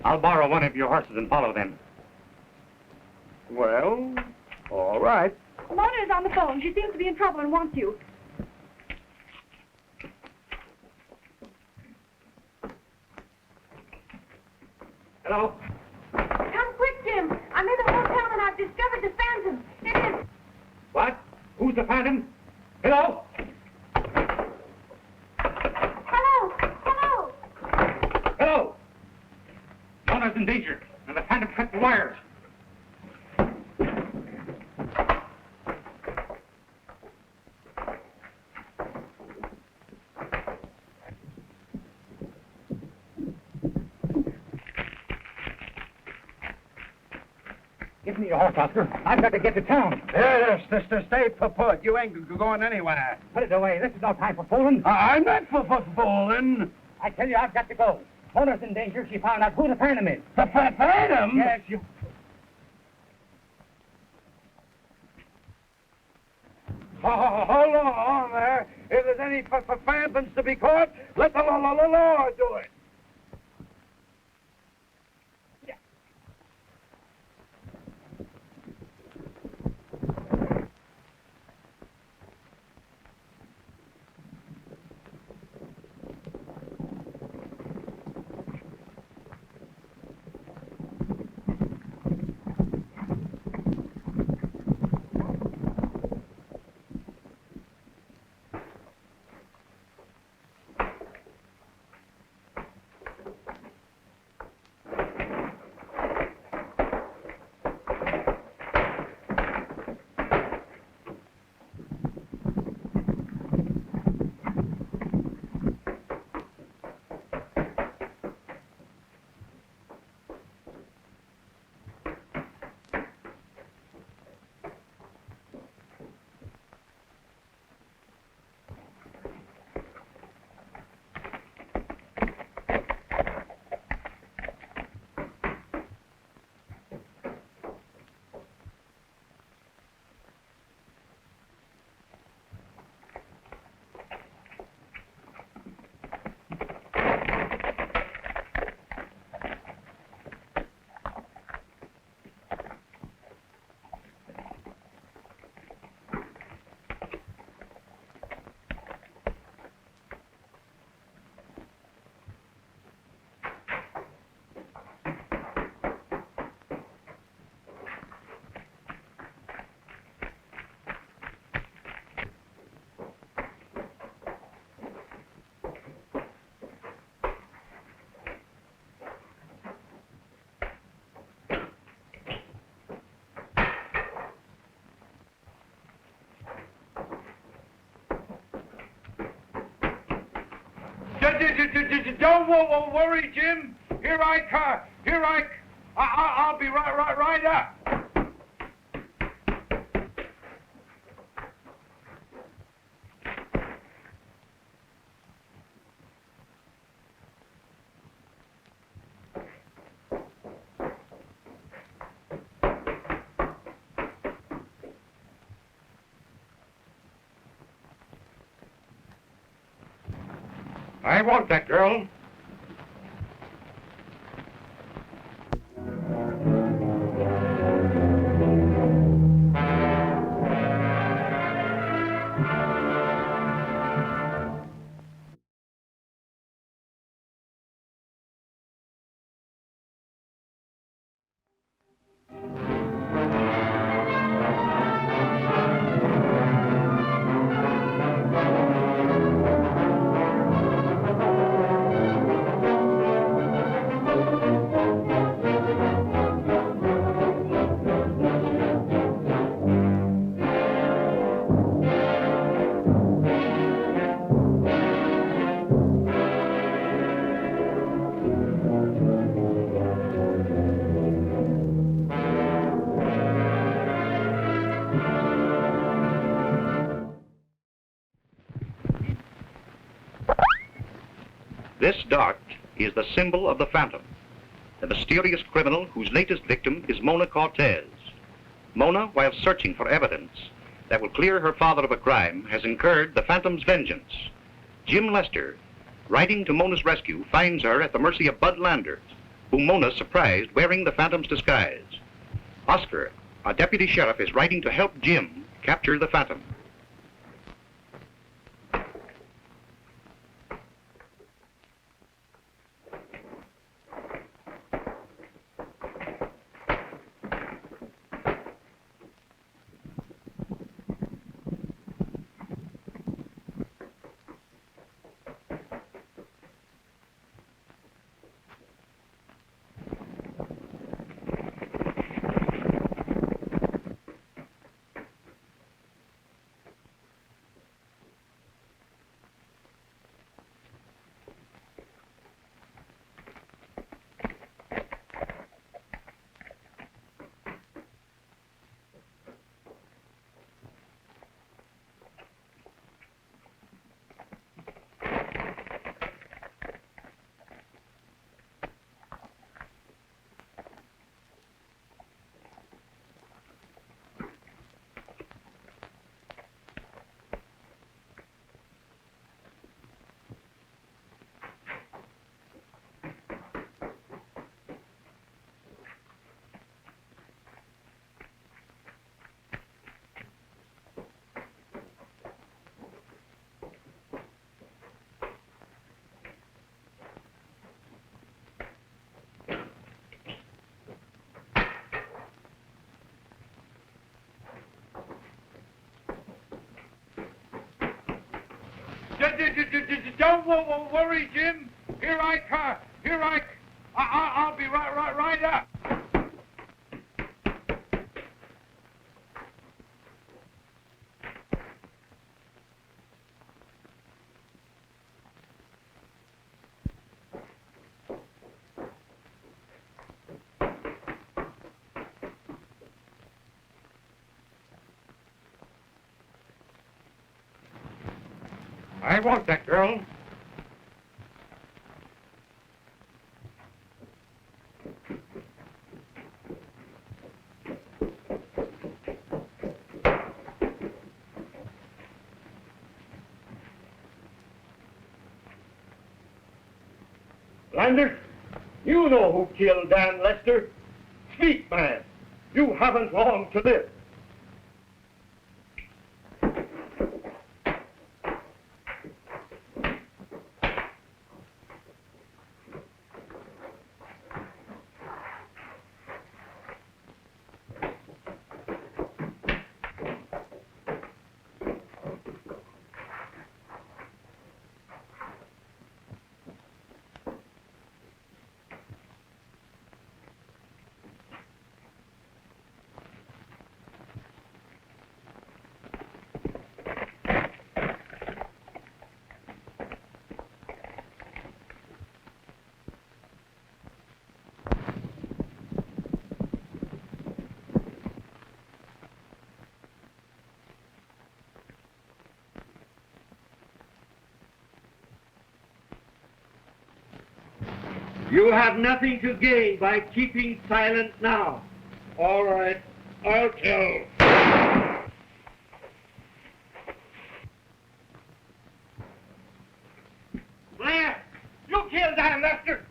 I'll borrow one of your horses and follow them. Well, all right. Mona is on the phone. She seems to be in trouble and wants you. Hello? Come quick, Jim. I'm in the hotel and I've discovered the phantom. It is. What? Who's the phantom? Hello? Hello. Hello. Hello? Mona's in danger, and the phantom cut the wires. Give me your horse, Oscar. I've got to get to town. Yes, stay put. You ain't going anywhere. Put it away. This is no time for fooling. I'm not fooling. I tell you, I've got to go. Mona's in danger. She found out who the phantom is. The phantom? Yes, you... Hold on there. If there's any phantoms to be caught, let the law do it. Don't worry, Jim. Here I come. I'll be right up. I want that girl. This dart is the symbol of the Phantom, the mysterious criminal whose latest victim is Mona Cortez. Mona, while searching for evidence that will clear her father of a crime, has incurred the Phantom's vengeance. Jim Lester, riding to Mona's rescue, finds her at the mercy of Bud Landers, whom Mona surprised wearing the Phantom's disguise. Oscar, a deputy sheriff, is writing to help Jim capture the Phantom. Don't worry, Jim. Here I come. I'll be right up. I want that girl. Landers, you know who killed Dan Lester. Speak, man. You haven't long to live. You have nothing to gain by keeping silent now. All right, I'll tell. Blair, you killed Dan Lester.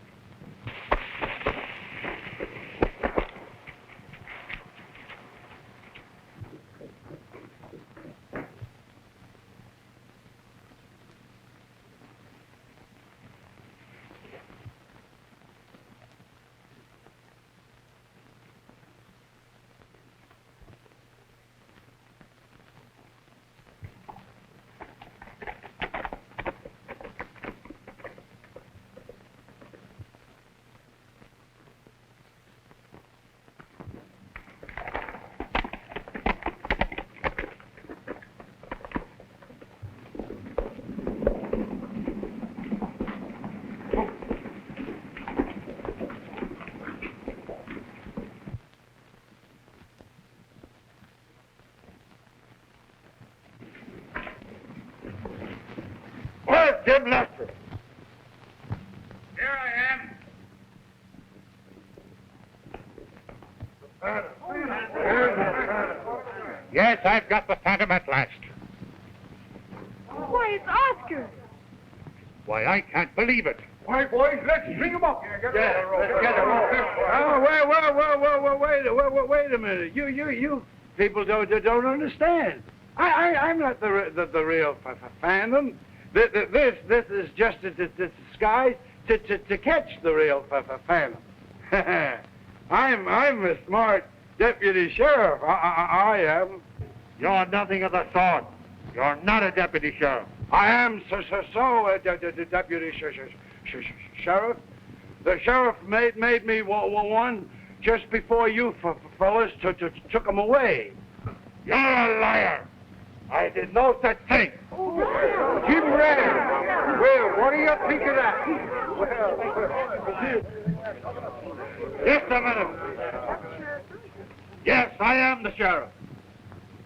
Where's Jim Lester? Here I am. Yes, I've got the Phantom at last. Why, it's Oscar. Why, I can't believe it. All right, boys, let's string them up. Get a rope. Oh, wait a minute. You people don't understand. I'm not the real Phantom. This is just a disguise to catch the real Phantom. I'm a smart deputy sheriff. I am. You're nothing of the sort. You're not a deputy sheriff. I am deputy sheriff. The sheriff made me one just before you fellas took him away. You're a liar. I did no such thing. Jim Red. Well, what do you think of that? Just a minute. Yes, I am the sheriff.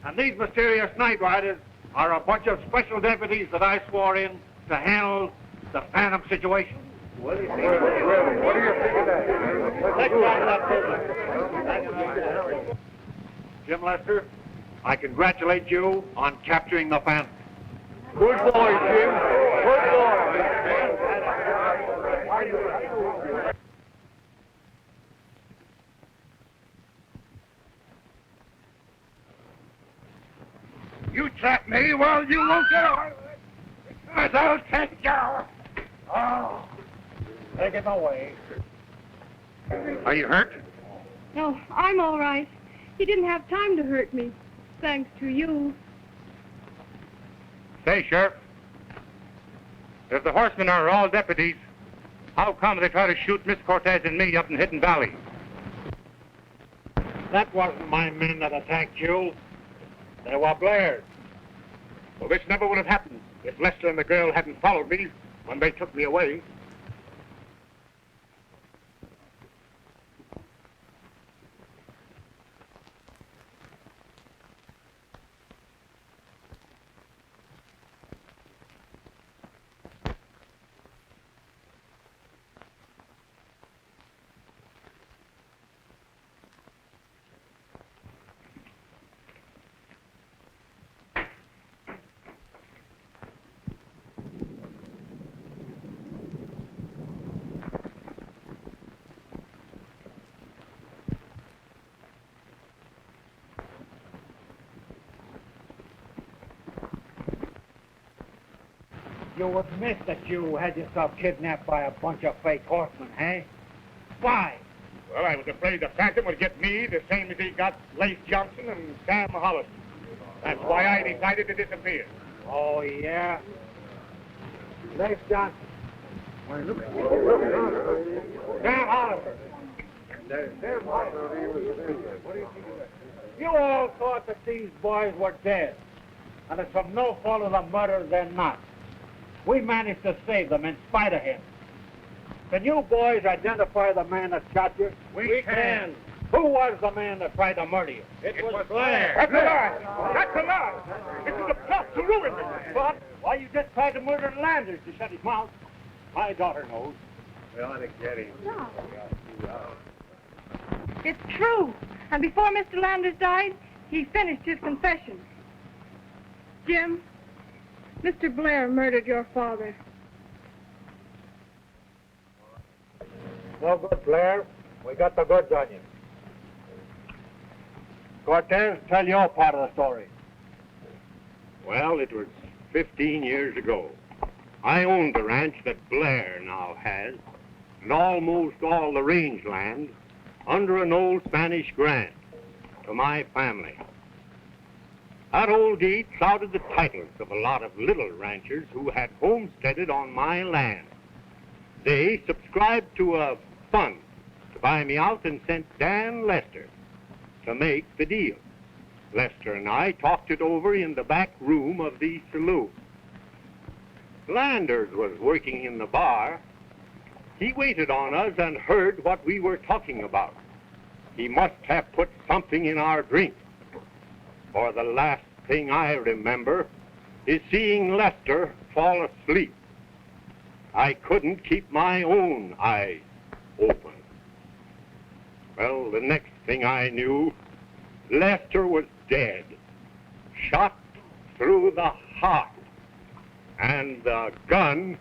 And these mysterious night riders are a bunch of special deputies that I swore in to handle the Phantom situation. What do you think of that? Let's that business. Jim Lester, I congratulate you on capturing the Phantom. Good boy, Jim. Good boy. You trap me, well, you won't get away with it. Because I'll take you. Oh, Take him away. Are you hurt? No, I'm all right. He didn't have time to hurt me, thanks to you. Say, Sheriff, if the horsemen are all deputies, how come they try to shoot Miss Cortez and me up in Hidden Valley? That wasn't my men that attacked you. They were Blair's. Well, this never would have happened if Lester and the girl hadn't followed me when they took me away. You admit that you had yourself kidnapped by a bunch of fake horsemen, eh? Why? Well, I was afraid the Phantom would get me the same as he got Lace Johnson and Sam Hollis. That's why I decided to disappear. Oh, yeah? Lace Johnson. Sam Hollis. You all thought that these boys were dead. And it's from no fault of the murder they're not. We managed to save them in spite of him. Can you boys identify the man that shot you? We can. Who was the man that tried to murder you? It was Blair. That's a lie! That's a lie! This is a plot to ruin me. But why you just tried to murder Landers to shut his mouth? My daughter knows. We ought to get him. No. It's true. And before Mr. Landers died, he finished his confession. Jim, Mr. Blair murdered your father. No good, Blair. We got the goods on you. Cortez, tell your part of the story. Well, it was 15 years ago. I owned the ranch that Blair now has, and almost all the rangeland, under an old Spanish grant to my family. That old deed clouded the titles of a lot of little ranchers who had homesteaded on my land. They subscribed to a fund to buy me out and sent Dan Lester to make the deal. Lester and I talked it over in the back room of the saloon. Landers was working in the bar. He waited on us and heard what we were talking about. He must have put something in our drink. For the last thing I remember is seeing Lester fall asleep. I couldn't keep my own eyes open. Well, the next thing I knew, Lester was dead, shot through the heart, and the gun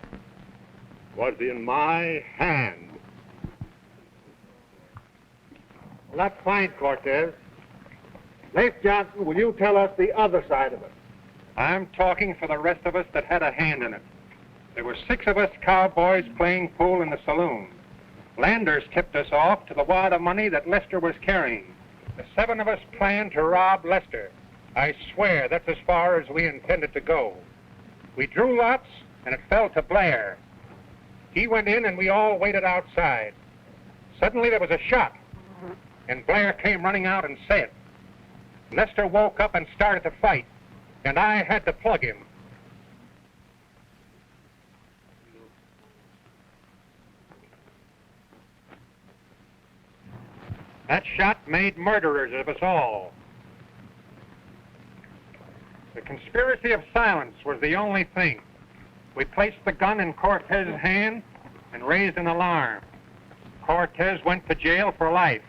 was in my hand. Well, that's fine, Cortez. Leif Johnson, will you tell us the other side of it? I'm talking for the rest of us that had a hand in it. There were 6 of us cowboys playing pool in the saloon. Landers tipped us off to the wad of money that Lester was carrying. The 7 of us planned to rob Lester. I swear that's as far as we intended to go. We drew lots, and it fell to Blair. He went in, and we all waited outside. Suddenly there was a shot, and Blair came running out and said, Lester woke up and started to fight, and I had to plug him. That shot made murderers of us all. The conspiracy of silence was the only thing. We placed the gun in Cortez's hand and raised an alarm. Cortez went to jail for life.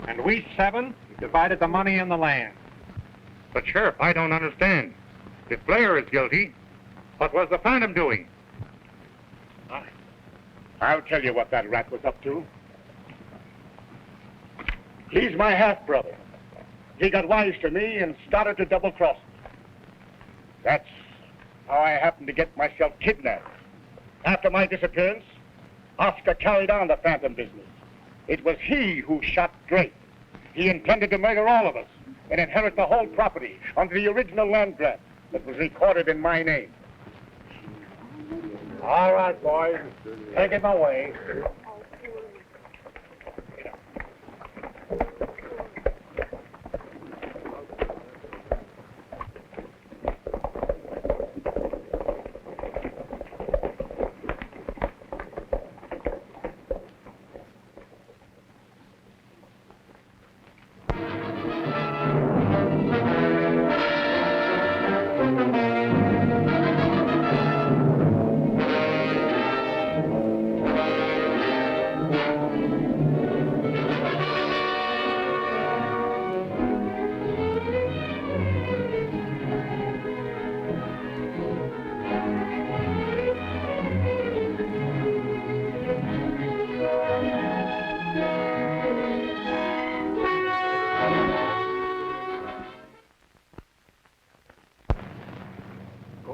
And we 7 divided the money and the land. But, Sheriff, I don't understand. If Blair is guilty, what was the Phantom doing? I'll tell you what that rat was up to. He's my half-brother. He got wise to me and started to double-cross me. That's how I happened to get myself kidnapped. After my disappearance, Oscar carried on the Phantom business. It was he who shot Drake. He intended to murder all of us and inherit the whole property under the original land grant that was recorded in my name. All right, boys. Take him away.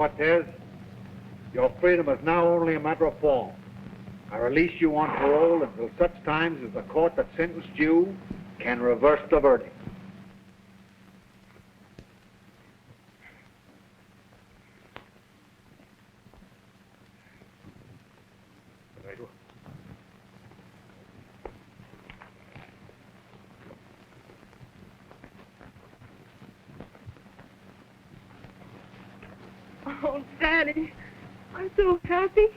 Cortez, your freedom is now only a matter of form. I release you on parole until such times as the court that sentenced you can reverse the verdict. Oh, Daddy, I'm so happy.